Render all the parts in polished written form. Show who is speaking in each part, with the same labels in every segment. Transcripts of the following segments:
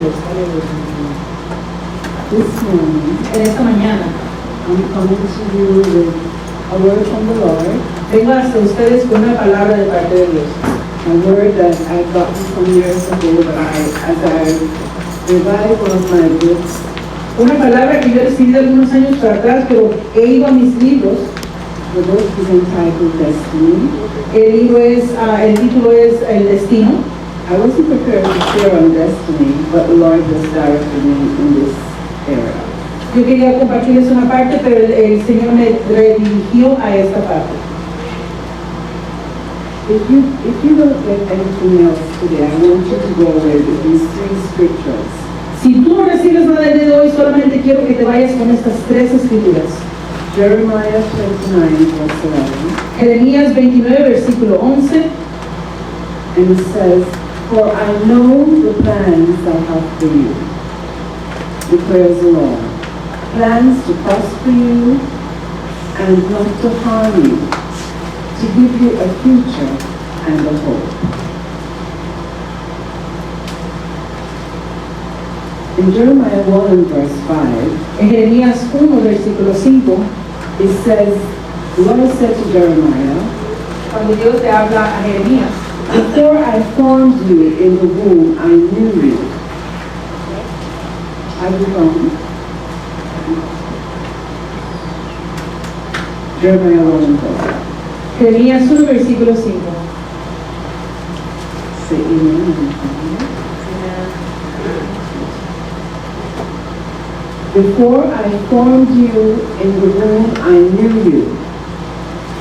Speaker 1: This morning,
Speaker 2: En esta mañana
Speaker 1: I'm coming to you with a word from the Lord,
Speaker 2: vengo hasta ustedes con una palabra de parte de Dios.
Speaker 1: a word that I got some years ago, but as I revised one of my books,
Speaker 2: Una palabra que yo recibí algunos años para atrás, pero he ido a mis libros.
Speaker 1: the book is entitled Destiny.
Speaker 2: El título es El Destino.
Speaker 1: I wasn't prepared to share on destiny, but the Lord just directed me in this area.
Speaker 2: Yo quería compartirles una parte, pero el Señor me redirigió a esta parte.
Speaker 1: If you don't get anything else today, I want you to go with these three scriptures.
Speaker 2: Si tú no recibes nada el día de hoy, solamente quiero que te vayas con estas tres escrituras.
Speaker 1: Jeremiah 29, verse 11.
Speaker 2: Jeremías 29, versículo 11.
Speaker 1: And it says, "For I know the plans I have for you, declares the Lord. Plans to prosper you and not to harm you, to give you a future and a hope." In Jeremiah 1 verse 5,
Speaker 2: En Jeremías 1, versículo 5,
Speaker 1: it says, the Lord said to Jeremiah,
Speaker 2: cuando Dios le habla a Jeremías,
Speaker 1: "Before I formed you in the womb, I knew you." Are you wrong? Jeremiah 1 verse.
Speaker 2: Jeremías 1, versículo 5.
Speaker 1: Say amen. Before I formed you in the womb, I knew you.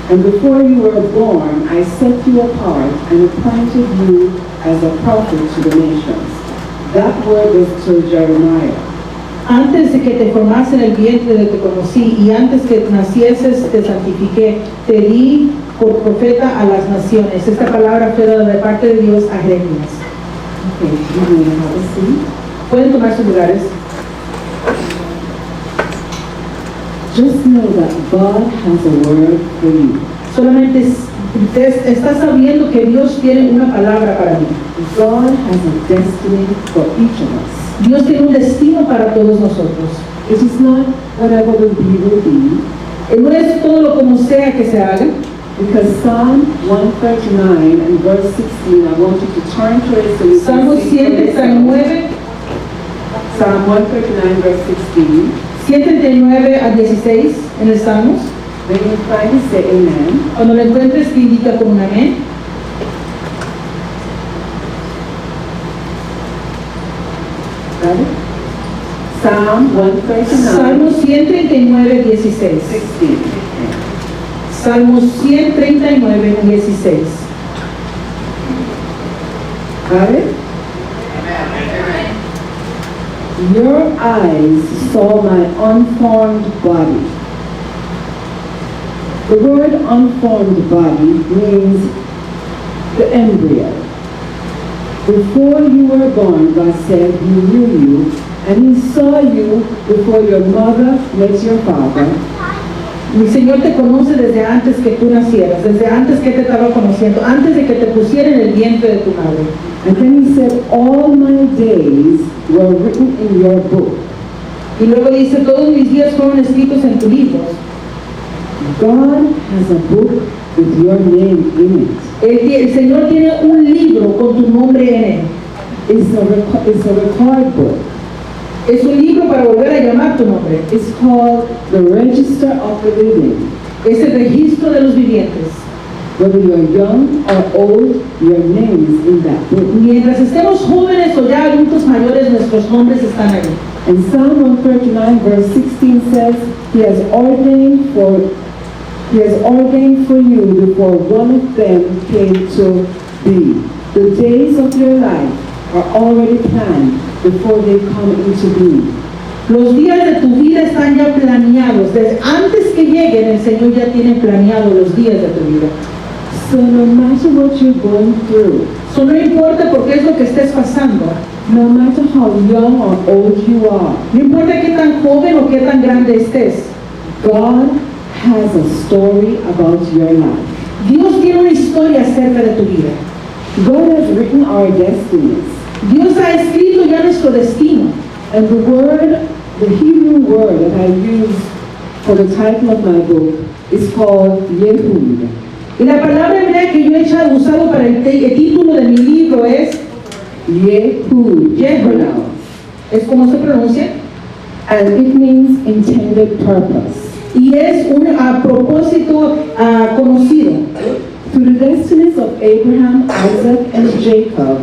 Speaker 1: And before you were born, I set you apart and appointed you as a prophet to the nations. That word was to Jeremiah.
Speaker 2: Antes de que te formase en el vientre te conocí, y antes que nacieses te santifiqué, te di por profeta a las naciones. Esta palabra fue dada de parte de Dios a Jeremías.
Speaker 1: Okay, you may have a seat.
Speaker 2: Pueden tomar sus lugares.
Speaker 1: Just know that God has a word for you.
Speaker 2: Solamente estás sabiendo que Dios tiene una palabra para mí.
Speaker 1: God has a destiny for each of us.
Speaker 2: Dios tiene un destino para todos nosotros.
Speaker 1: It is not whatever will be will be,
Speaker 2: No es todo lo como sea que se haga,
Speaker 1: because Psalm 139 and verse 16, I want you to turn to it so you
Speaker 2: Salmo
Speaker 1: can see for yourself.
Speaker 2: 139,
Speaker 1: Psalm 139 verse 16.
Speaker 2: 139 a 16 en el Salmos.
Speaker 1: When you find it, say amen.
Speaker 2: Cuando lo encuentres, te indica con un amén.
Speaker 1: Got it? Psalm 139,
Speaker 2: Salmo 139, 16.
Speaker 1: 16.
Speaker 2: Salmo 139, 16.
Speaker 1: Got it? Your eyes saw my unformed body. The word unformed body means the embryo. Before you were born, God said He knew you, and He saw you before your mother met your father.
Speaker 2: Mi Señor te conoce desde antes que tú nacieras, desde antes que te estaba conociendo, antes de que te pusiera en el vientre de tu madre.
Speaker 1: And then He said, all my days were written in your book.
Speaker 2: Y luego dice, todos mis días fueron escritos en tu libro.
Speaker 1: God has a book with your name in it.
Speaker 2: El Señor tiene un libro con tu nombre en él.
Speaker 1: It's a record book.
Speaker 2: Es un libro para volver a llamar tu nombre.
Speaker 1: It's called the Register of the Living.
Speaker 2: Es el registro de los vivientes.
Speaker 1: Whether you're young or old, your name is in that book.
Speaker 2: Mientras estemos jóvenes o ya adultos mayores, nuestros nombres están ahí.
Speaker 1: And Psalm 139 verse 16 says, He has ordained for you before one of them came to be. The days of your life are already planned before they come into being.
Speaker 2: Los días de tu vida están ya planeados. Desde antes que lleguen, el Señor ya tiene planeado los días de tu vida.
Speaker 1: So no matter what you're going through,
Speaker 2: So, no importa por qué es lo que estés pasando,
Speaker 1: no matter how young or old you are,
Speaker 2: no importa qué tan joven o qué tan grande estés,
Speaker 1: God has a story about your life.
Speaker 2: Dios tiene una historia acerca de tu vida.
Speaker 1: God has written our destinies.
Speaker 2: Dios ha escrito ya nuestro destino.
Speaker 1: And the Hebrew word that I use for the title of my book is called Yehud.
Speaker 2: Y la palabra hebrea que yo he usado para el título de mi libro es
Speaker 1: Yehud.
Speaker 2: Yehud. Es como se pronuncia.
Speaker 1: And it means intended purpose.
Speaker 2: Y es un propósito conocido.
Speaker 1: Through the destinies of Abraham, Isaac, and Jacob,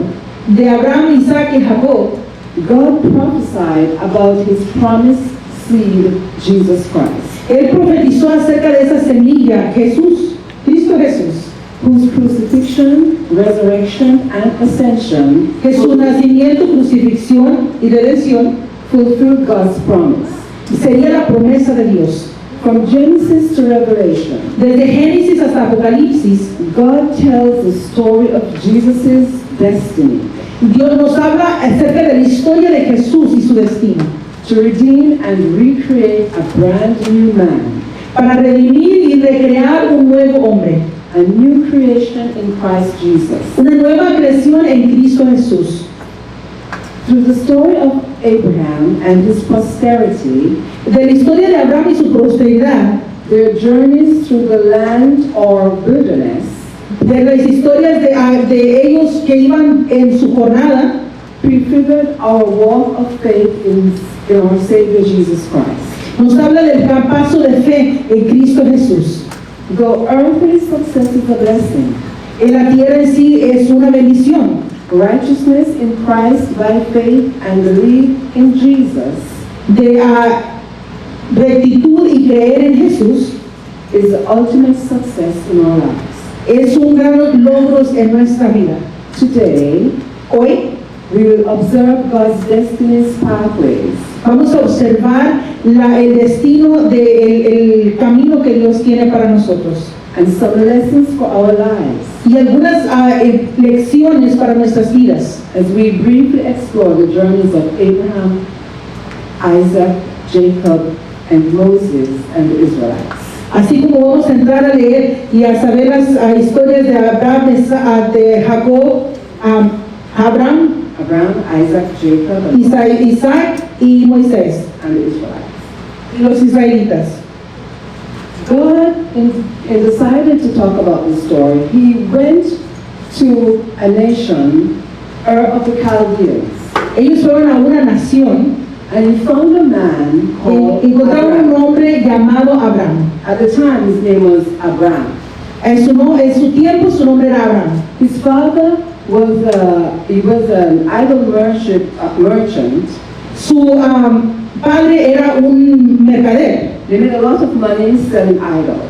Speaker 2: De Abraham, Isaac y Jacob,
Speaker 1: God prophesied about his promised seed, Jesus Christ,
Speaker 2: Él profetizó acerca de esa semilla, Jesús, Cristo Jesús,
Speaker 1: whose crucifixion, resurrection, and ascension
Speaker 2: que su nacimiento, crucifixión y redención
Speaker 1: fulfilled God's promise.
Speaker 2: sería la promesa de Dios.
Speaker 1: From Genesis to Revelation,
Speaker 2: Desde Génesis hasta Apocalipsis,
Speaker 1: God tells the story of Jesus' destiny
Speaker 2: Dios nos habla acerca de la historia de Jesús y su destino,
Speaker 1: to redeem and recreate a brand new man,
Speaker 2: para redimir y recrear un nuevo hombre,
Speaker 1: a new creation in Christ Jesus.
Speaker 2: una nueva creación en Cristo Jesús.
Speaker 1: Through the story of Abraham and his posterity,
Speaker 2: De la historia de Abraham y su prosperidad,
Speaker 1: their journeys through the land or wilderness,
Speaker 2: de las historias de ellos que iban en su jornada,
Speaker 1: prefigured our walk of faith in our Savior Jesus Christ.
Speaker 2: nos habla del gran paso de fe en Cristo Jesús.
Speaker 1: Though earthly success is a blessing,
Speaker 2: En la tierra en sí es una bendición.
Speaker 1: righteousness in Christ by faith and belief in Jesus
Speaker 2: De rectitud y creer en Jesús
Speaker 1: is the ultimate success in our lives.
Speaker 2: es un gran logro en nuestra vida.
Speaker 1: Today,
Speaker 2: Hoy
Speaker 1: we will observe God's destiny's pathways
Speaker 2: vamos a observar el destino el camino que Dios tiene para nosotros
Speaker 1: and some lessons for our lives
Speaker 2: y algunas lecciones para nuestras vidas
Speaker 1: as we briefly explore the journeys of Abraham, Isaac, Jacob, and Moses and the Israelites.
Speaker 2: así como vamos a entrar a leer y a saber las historias de Abraham, de Jacob, Abraham,
Speaker 1: Isaac, Jacob, and
Speaker 2: Isaac y Moisés
Speaker 1: the Israelites.
Speaker 2: y los israelitas.
Speaker 1: God decided to talk about this story. He went to a nation, Ur of the Chaldeans,
Speaker 2: Ellos fueron a una nación
Speaker 1: and he found a man
Speaker 2: y
Speaker 1: called
Speaker 2: encontraron un
Speaker 1: Abraham.
Speaker 2: hombre llamado Abraham.
Speaker 1: At the time, his name was Abraham.
Speaker 2: En su tiempo su nombre era Abraham.
Speaker 1: His father was an idol merchant.
Speaker 2: Su padre era un mercader.
Speaker 1: They made a lot of money selling idols.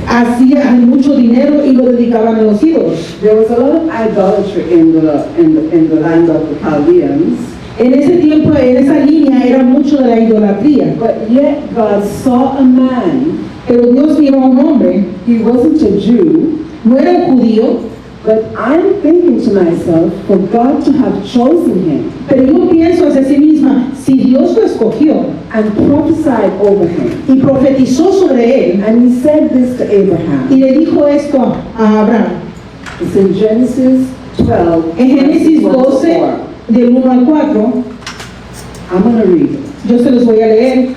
Speaker 2: Hacía mucho dinero y lo dedicaban a los ídolos.
Speaker 1: There was a lot of idolatry in the land of the Chaldeans.
Speaker 2: En ese tiempo, en esa línea, era mucho de la idolatría.
Speaker 1: But yet God saw a man.
Speaker 2: Pero Dios vio a un hombre,
Speaker 1: He wasn't a Jew.
Speaker 2: no era un judío,
Speaker 1: But I'm thinking to myself, for God to have chosen him
Speaker 2: pero yo pienso hacia sí misma, si Dios lo escogió
Speaker 1: and prophesied over him,
Speaker 2: y profetizó sobre él,
Speaker 1: and he said this to
Speaker 2: y
Speaker 1: Abraham.
Speaker 2: le dijo esto a Abraham,
Speaker 1: It's in Genesis 12,
Speaker 2: en Génesis
Speaker 1: verses 1 to
Speaker 2: 12,
Speaker 1: 4.
Speaker 2: del 1 al 4,
Speaker 1: I'm going to read it.
Speaker 2: yo se los voy a leer.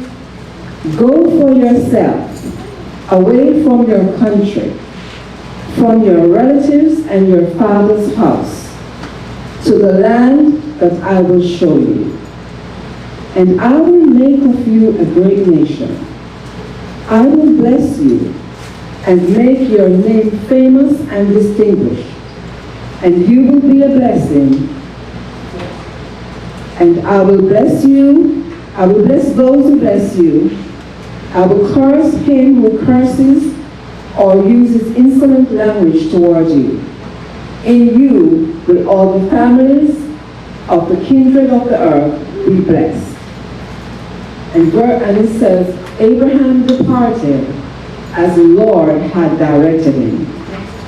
Speaker 1: Go for yourself, away from your country, from your relatives and your father's house, to the land that I will show you. And I will make of you a great nation. I will bless you and make your name famous and distinguished. And you will be a blessing. And I will bless you. I will bless those who bless you. I will curse him who curses or uses insolent language toward you. In you will all the families of the kindred of the earth be blessed. And it says, Abraham departed as the Lord had directed him.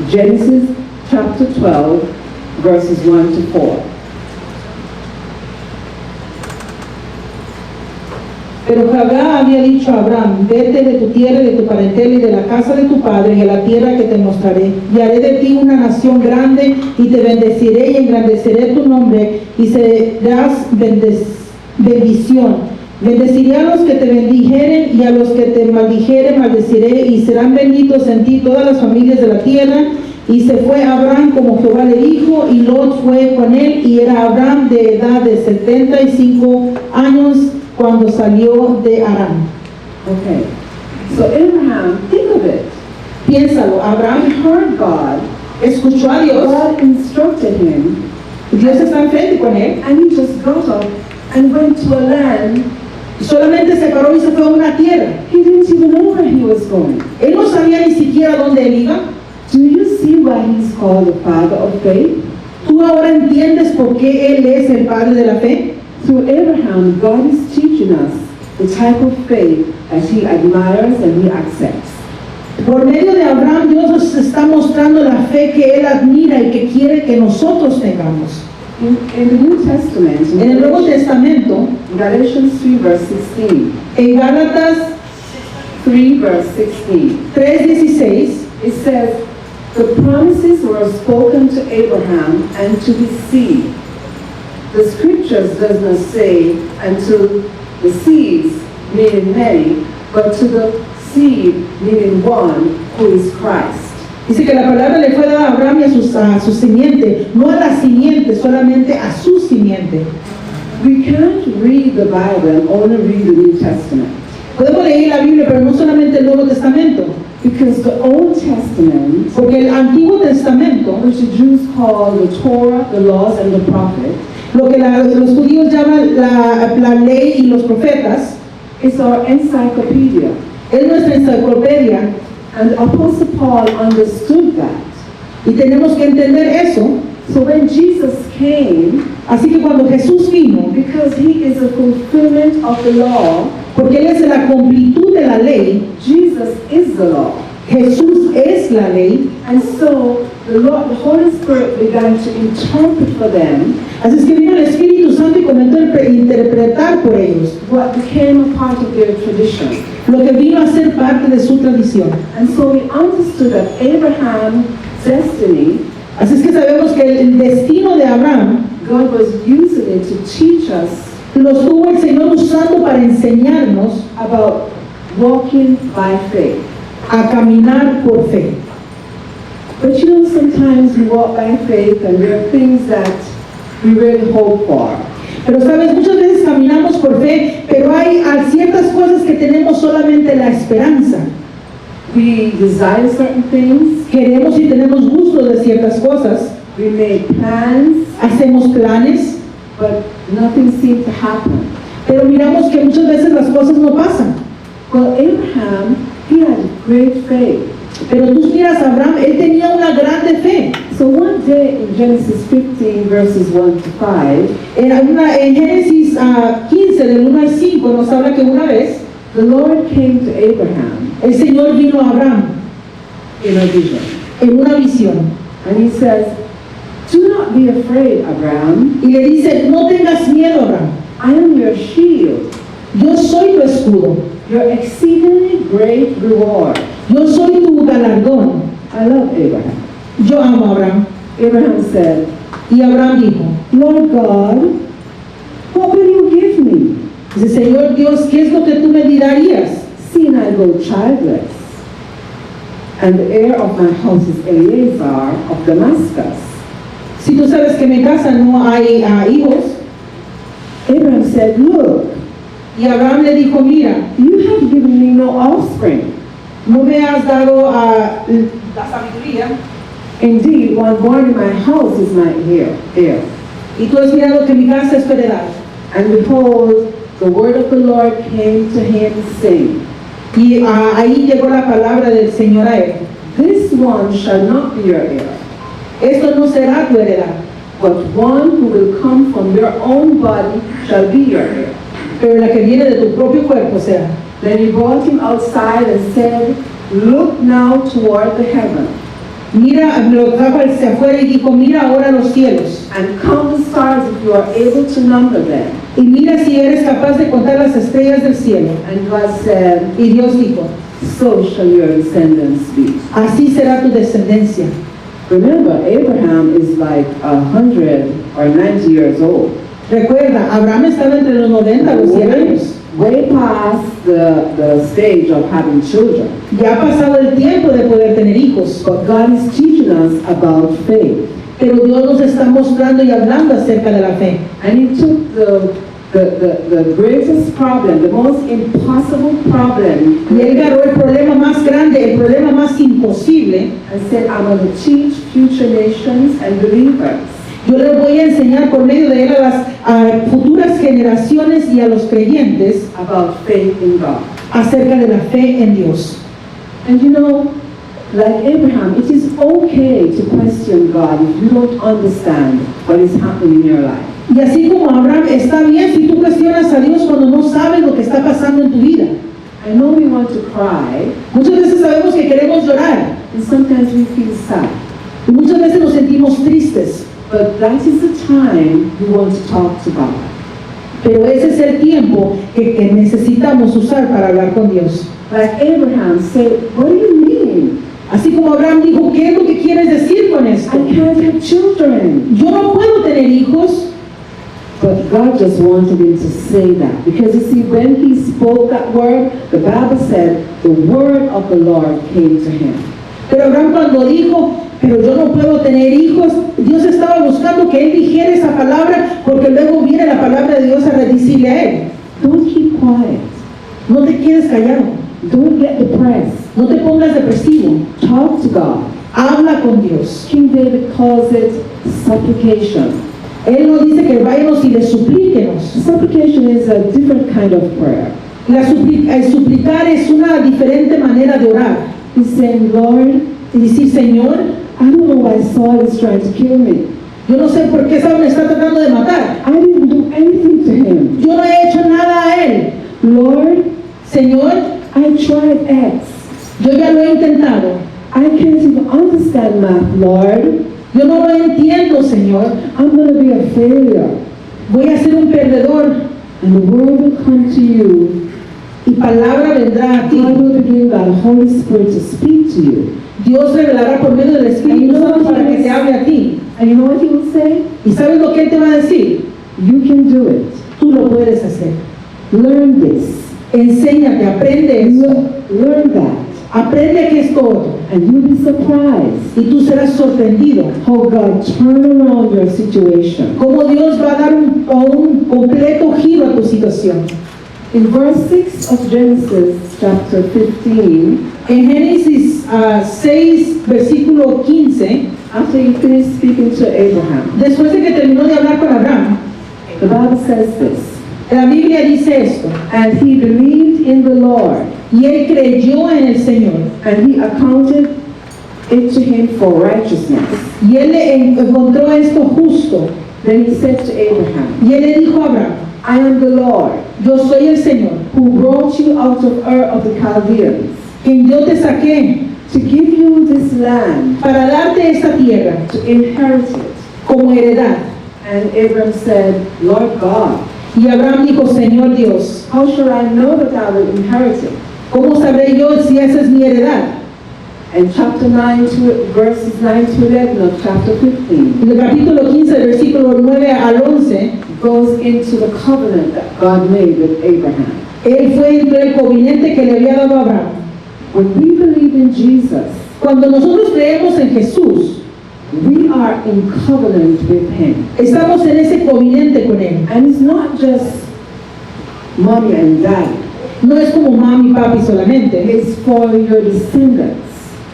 Speaker 1: Genesis chapter 12, verses 1 to 4.
Speaker 2: Pero Jehová había dicho a Abraham, vete de tu tierra, de tu parentela y de la casa de tu padre, y a la tierra que te mostraré. Y haré de ti una nación grande, y te bendeciré y engrandeceré tu nombre, y serás bendición. Bendeciré a los que te bendijeren, y a los que te maldijeren maldeciré, y serán benditos en ti todas las familias de la tierra. Y se fue Abraham como Jehová le dijo, y Lot fue con él, y era Abraham de edad de 75 años cuando salió de Harán.
Speaker 1: Okay. So Abraham, think of it.
Speaker 2: Piénsalo,
Speaker 1: He
Speaker 2: Abraham
Speaker 1: heard God.
Speaker 2: escuchó a Dios,
Speaker 1: God instructed him,
Speaker 2: Dios está enfrente con él,
Speaker 1: and he just got up and went to a land.
Speaker 2: y solamente se paró y se fue a una tierra.
Speaker 1: He didn't even know where he was going.
Speaker 2: Él no sabía ni siquiera dónde él iba.
Speaker 1: Do you see why he's called the father of faith?
Speaker 2: ¿Tú ahora entiendes por qué él es el padre de la fe?
Speaker 1: Through Abraham, God is teaching us the type of faith that he admires and he accepts.
Speaker 2: Por medio de Abraham, Dios nos está mostrando la fe que él admira y que quiere que nosotros tengamos.
Speaker 1: In the New Testament,
Speaker 2: En el Nuevo
Speaker 1: in
Speaker 2: Testamento,
Speaker 1: Galatians 3 verse 16,
Speaker 2: en Gálatas
Speaker 1: 3 verse 16,
Speaker 2: 3:16,
Speaker 1: it says, the promises were spoken to Abraham and to his seed. The scriptures does not say unto the seeds, meaning many, but to the seed, meaning one, who is Christ.
Speaker 2: dice que la palabra le fue dada a Abraham y a su simiente, no a la simiente, solamente a su simiente.
Speaker 1: We can't read the Bible and only read the New Testament,
Speaker 2: Podemos leer la Biblia, pero no solamente el Nuevo Testamento,
Speaker 1: because the Old Testament,
Speaker 2: porque el Antiguo Testamento,
Speaker 1: which the Jews call the Torah, the laws, and the prophets,
Speaker 2: lo que los judíos llaman la ley y los profetas,
Speaker 1: is our encyclopedia.
Speaker 2: es nuestra enciclopedia,
Speaker 1: And Apostle Paul understood that.
Speaker 2: y tenemos que entender eso.
Speaker 1: So when Jesus came,
Speaker 2: Así que cuando Jesús vino,
Speaker 1: because he is a fulfillment of the law,
Speaker 2: porque Él es la completud de la ley,
Speaker 1: Jesus is the law.
Speaker 2: Jesús es la ley,
Speaker 1: And so the Holy Spirit began to interpret for them
Speaker 2: así es que vino el Espíritu Santo y comenzó a interpretar por ellos
Speaker 1: what became a part of their tradition.
Speaker 2: lo que vino a ser parte de su tradición.
Speaker 1: And so we understood that Abraham's destiny,
Speaker 2: Así es que sabemos que el destino de Abraham
Speaker 1: God was using it to teach us
Speaker 2: lo estuvo el Señor usando para enseñarnos
Speaker 1: about walking by faith.
Speaker 2: a caminar por fe.
Speaker 1: But you know, sometimes we walk by faith and there are things that we really hope for.
Speaker 2: Pero sabes, muchas veces caminamos por fe, pero hay ciertas cosas que tenemos solamente la esperanza.
Speaker 1: We desire certain things,
Speaker 2: Queremos y tenemos gusto de ciertas cosas,
Speaker 1: we make plans,
Speaker 2: hacemos planes,
Speaker 1: but nothing seems to happen.
Speaker 2: pero miramos que muchas veces las cosas no pasan.
Speaker 1: Well, Abraham, he had great faith.
Speaker 2: Pero tú miras a Abraham, él tenía una grande fe.
Speaker 1: So one day in Genesis 15 verses 1 to 5,
Speaker 2: En Génesis 15, del 1 al 5, nos habla que una vez
Speaker 1: the Lord came to Abraham
Speaker 2: el Señor vino a Abraham
Speaker 1: in a vision.
Speaker 2: en una visión
Speaker 1: And he says, do not be afraid, Abraham.
Speaker 2: y le dice, no tengas miedo, Abraham,
Speaker 1: I am your shield,
Speaker 2: yo soy tu escudo,
Speaker 1: your exceedingly great reward.
Speaker 2: yo soy tu galardón.
Speaker 1: I love Abraham.
Speaker 2: Yo amo a Abraham.
Speaker 1: Abraham said,
Speaker 2: Y Abraham dijo,
Speaker 1: Lord God, what will you give me,
Speaker 2: dice, Señor Dios, ¿qué es lo que tú me darías?
Speaker 1: seeing I go childless? And the heir of my house is Eleazar of Damascus.
Speaker 2: Si tú sabes que en mi casa no hay hijos.
Speaker 1: Abraham said, look,
Speaker 2: Y Abraham le dijo, mira,
Speaker 1: you have given me no offspring.
Speaker 2: no me has dado la sabiduría,
Speaker 1: Indeed, one born in my house is my heir.
Speaker 2: y tú has mirado que mi casa es tu heredad.
Speaker 1: And behold, the word of the Lord came to him, saying,
Speaker 2: Y ahí llegó la palabra del Señor a él.
Speaker 1: this one shall not be your heir,
Speaker 2: Esto no será tu heredad,
Speaker 1: but one who will come from your own body shall be your heir.
Speaker 2: pero la que viene de tu propio cuerpo será.
Speaker 1: Then he brought him outside and said, look now toward the heaven,
Speaker 2: Mira, lo trajo hacia afuera y dijo, mira ahora los cielos
Speaker 1: and count the stars if you are able to number them.
Speaker 2: y mira si eres capaz de contar las estrellas del cielo.
Speaker 1: And God said,
Speaker 2: Y Dios dijo,
Speaker 1: so shall your descendants be.
Speaker 2: así será tu descendencia.
Speaker 1: Remember, Abraham is like 100 or 90 years old.
Speaker 2: Recuerda, Abraham estaba entre los 90 y los 100 años.
Speaker 1: Way past the stage of having children.
Speaker 2: Ya ha pasado el tiempo de poder tener hijos.
Speaker 1: But God is teaching us about faith.
Speaker 2: Pero Dios nos está mostrando y hablando acerca de la fe.
Speaker 1: And He took the greatest problem, the most impossible problem,
Speaker 2: Y Él agarró el problema más grande, el problema más imposible.
Speaker 1: and said, I'm going to teach future nations and believers
Speaker 2: Yo les voy a enseñar por medio de Él a futuras generaciones y a los creyentes
Speaker 1: about faith in God.
Speaker 2: acerca de la fe en Dios.
Speaker 1: And you know, like Abraham, it is okay to question God if you don't understand what is happening in your life.
Speaker 2: Y así como Abraham, está bien si tú cuestionas a Dios cuando no sabes lo que está pasando en tu vida.
Speaker 1: I know we want to cry,
Speaker 2: Muchas veces sabemos que queremos llorar
Speaker 1: and sometimes we feel sad.
Speaker 2: y muchas veces nos sentimos tristes,
Speaker 1: But that is the time you want to talk to God.
Speaker 2: pero ese es el tiempo que necesitamos usar para hablar con Dios.
Speaker 1: Like Abraham said, what do you mean?
Speaker 2: Así como Abraham dijo, ¿qué es lo que quieres decir con esto?
Speaker 1: I can't have children.
Speaker 2: Yo no puedo tener hijos.
Speaker 1: But God just wanted him to say that. Because you see, when he spoke that word, the Bible said, the word of the Lord came to him.
Speaker 2: Pero Abraham cuando dijo, pero yo no puedo tener hijos, Dios estaba buscando que él dijera esa palabra, porque luego viene la palabra de Dios a decirle a él,
Speaker 1: Don't keep quiet.
Speaker 2: no te quedes callado,
Speaker 1: Don't get depressed.
Speaker 2: no te pongas depresivo,
Speaker 1: Talk to God.
Speaker 2: habla con Dios.
Speaker 1: King David calls it supplication.
Speaker 2: Él nos dice que vayamos y le suplíquenos.
Speaker 1: Supplication is a different kind of prayer.
Speaker 2: El suplicar es una diferente manera de orar.
Speaker 1: He's saying, Lord,
Speaker 2: Y decir, Señor,
Speaker 1: I don't know why Saul is trying to kill me.
Speaker 2: yo no sé por qué Saúl me está tratando de matar.
Speaker 1: I didn't do anything to him.
Speaker 2: Yo no he hecho nada a él.
Speaker 1: Lord,
Speaker 2: Señor,
Speaker 1: I tried X.
Speaker 2: yo ya lo he intentado.
Speaker 1: I can't even understand math, Lord.
Speaker 2: Yo no lo entiendo, Señor.
Speaker 1: I'm going to be a failure.
Speaker 2: Voy a ser un perdedor.
Speaker 1: And the word will come to you.
Speaker 2: Y palabra vendrá a ti.
Speaker 1: God will begin by the Holy Spirit to speak to you.
Speaker 2: Dios revelará por medio del Espíritu Santo para que te hable a ti.
Speaker 1: And you know what he will say?
Speaker 2: ¿Y sabes lo que Él te va a decir?
Speaker 1: You can do it.
Speaker 2: Tú lo puedes hacer.
Speaker 1: Learn this.
Speaker 2: Enséñate, aprende eso.
Speaker 1: Learn that.
Speaker 2: Aprende que es todo.
Speaker 1: And you'll be surprised
Speaker 2: Y tú serás sorprendido.
Speaker 1: how God turn around your situation.
Speaker 2: Cómo Dios va a dar un completo giro a tu situación.
Speaker 1: In verse 6 of Genesis chapter 15,
Speaker 2: En Génesis 6, versículo 15,
Speaker 1: after he finished speaking to Abraham,
Speaker 2: después de que terminó de hablar con Abraham,
Speaker 1: the Bible says this,
Speaker 2: la Biblia dice esto.
Speaker 1: and he believed in the Lord,
Speaker 2: Y él creyó en el Señor.
Speaker 1: and he accounted it to him for righteousness.
Speaker 2: Y él encontró esto justo.
Speaker 1: Then he said to Abraham,
Speaker 2: Y él le dijo a Abraham,
Speaker 1: I am the Lord,
Speaker 2: yo soy el Señor,
Speaker 1: who brought you out of Ur of the Chaldeans,
Speaker 2: quien yo te saqué
Speaker 1: to give you this land,
Speaker 2: para darte esta tierra
Speaker 1: to inherit it.
Speaker 2: como heredad.
Speaker 1: And Abraham said, Lord God,
Speaker 2: Y Abraham dijo, Señor Dios,
Speaker 1: how shall I know that I will inherit it?
Speaker 2: ¿cómo sabré yo si esa es mi heredad?
Speaker 1: And chapter 9 to verses 9 to 11 of chapter 15
Speaker 2: En el capítulo 15, versículo 9 al 11,
Speaker 1: goes into the covenant that God made with Abraham.
Speaker 2: él fue entre el covenante que le había dado a Abraham.
Speaker 1: When we believe in Jesus,
Speaker 2: Cuando nosotros creemos en Jesús,
Speaker 1: we are in covenant with Him.
Speaker 2: estamos en ese covenante con Él.
Speaker 1: And it's not just mommy and daddy.
Speaker 2: No es como mami y papi solamente,
Speaker 1: It's for your descendants.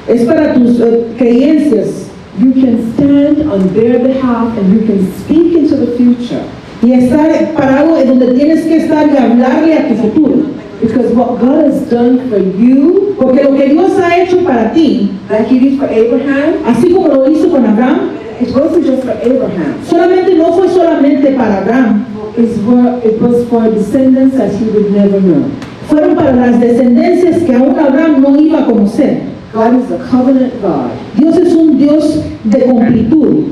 Speaker 2: es para tus creencias.
Speaker 1: You can stand on their behalf and you can speak into the future.
Speaker 2: Y estar parado en donde tienes que estar y hablarle a tu futuro.
Speaker 1: Because what God has done for you,
Speaker 2: Porque lo que Dios ha hecho para ti,
Speaker 1: like He did for Abraham,
Speaker 2: así como lo hizo con Abraham,
Speaker 1: it wasn't just for Abraham.
Speaker 2: solamente no fue solamente para Abraham,
Speaker 1: It was for descendants that he would never know.
Speaker 2: fueron para las descendencias que aún Abraham no iba a conocer.
Speaker 1: God is a covenant God.
Speaker 2: Dios es un Dios de completud.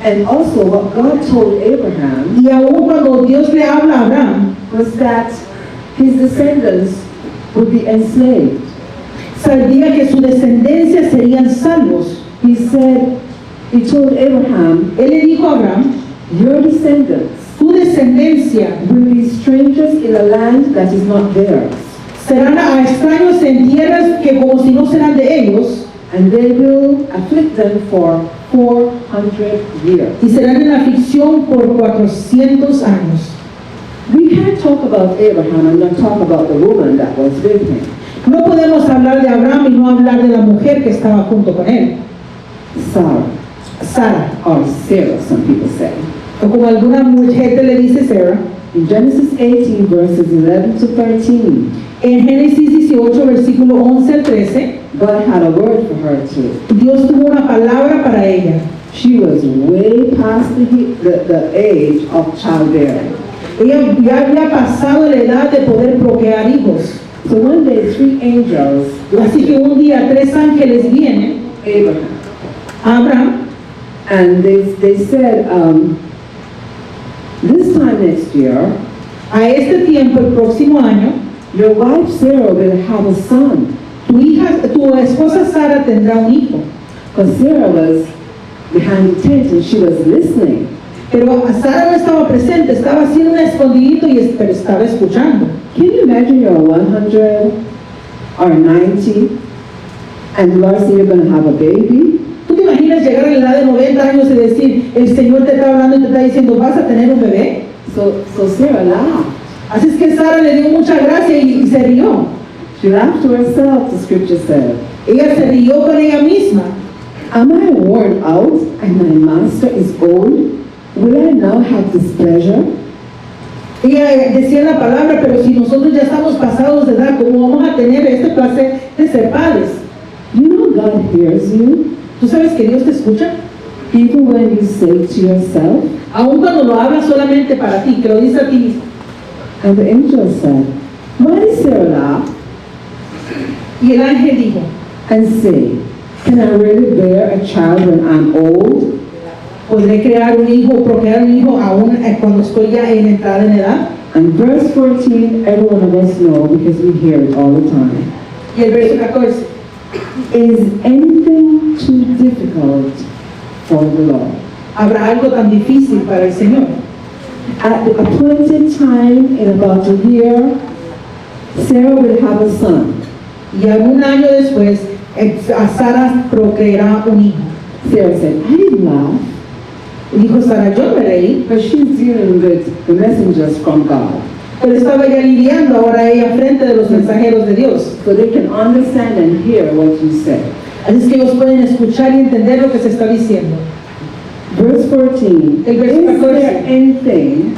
Speaker 1: And also what God told Abraham
Speaker 2: Y aún cuando Dios le habla a Abraham,
Speaker 1: was that his descendants would be enslaved.
Speaker 2: sabía que su descendencia serían salvos.
Speaker 1: He told Abraham,
Speaker 2: Él le dijo a Abraham,
Speaker 1: your descendants
Speaker 2: tu descendencia
Speaker 1: will be strangers in a land that is not theirs,
Speaker 2: serán a extraños en tierras que como si no serán de ellos,
Speaker 1: and they will afflict them for 400 years.
Speaker 2: y serán en aflicción por 400 años.
Speaker 1: We can't talk about Abraham and not talk about the woman that was with him.
Speaker 2: No podemos hablar de Abraham y no hablar de la mujer que estaba junto con él,
Speaker 1: Sarah,
Speaker 2: Sara,
Speaker 1: or Sarah, some people say.
Speaker 2: o como alguna gente le dice Sarah.
Speaker 1: In Genesis 18, verses 11 to 13,
Speaker 2: En Génesis 18, versículo 11 al 13,
Speaker 1: God had a word for her too.
Speaker 2: Dios tuvo una palabra para ella.
Speaker 1: She was way past the age of childbearing.
Speaker 2: Ella ya había pasado la edad de poder procrear hijos.
Speaker 1: So one day, 3 angels
Speaker 2: Así que un día 3 ángeles vienen
Speaker 1: Abraham,
Speaker 2: a Abraham
Speaker 1: and they said, this time next year,
Speaker 2: a este tiempo, el próximo año,
Speaker 1: your wife Sarah will have a son.
Speaker 2: tu esposa Sara tendrá un hijo.
Speaker 1: Because Sarah was behind the tent and she was listening.
Speaker 2: Pero Sara no estaba presente, estaba haciendo un escondidito pero estaba escuchando.
Speaker 1: Can you imagine you're 100 or 90 and the Lord said you're going to have a baby?
Speaker 2: ¿Tú te imaginas llegar a la edad de 90 años y decir, el Señor te está hablando y te está diciendo, vas a tener un bebé?
Speaker 1: So Sarah laughed.
Speaker 2: Así es que Sara le dio mucha gracia y se rió.
Speaker 1: She laughed to herself, the scripture said.
Speaker 2: Ella se rió con ella misma.
Speaker 1: Am I worn out and my master is old? Will I now have displeasure?
Speaker 2: Ella decía la palabra, pero si nosotros ya estamos pasados de edad, ¿cómo vamos a tener este placer de ser padres?
Speaker 1: You know God hears you,
Speaker 2: ¿Tú sabes que Dios te escucha?
Speaker 1: even when you say to yourself,
Speaker 2: Aun cuando lo habla solamente para ti, que lo dice a ti mismo.
Speaker 1: and the angel said, why did Sarah laugh
Speaker 2: Y el ángel dijo,
Speaker 1: and say, can I really bear a child when I'm old?
Speaker 2: ¿podré crear un hijo, procrear un hijo aún cuando estoy ya en entrada en edad?
Speaker 1: And verse 14, every one of us know because we hear it all the time.
Speaker 2: Y el verso 14,
Speaker 1: Is anything too difficult for the Lord?
Speaker 2: ¿habrá algo tan difícil para el Señor?
Speaker 1: At the appointed time, in about a year, Sarah will have a son.
Speaker 2: Y algún año después, a Sara procreará un hijo.
Speaker 1: Sarah said, I didn't laugh,
Speaker 2: Y dijo Sara, yo me reí,
Speaker 1: but she's dealing with the messengers from God.
Speaker 2: pero estaba ya lidiando ahora ella frente de los mensajeros de Dios.
Speaker 1: So they can understand and hear what you say.
Speaker 2: Así es que ellos pueden escuchar y entender lo que se está diciendo.
Speaker 1: Verse 14,
Speaker 2: El verso
Speaker 1: is
Speaker 2: 14.
Speaker 1: there anything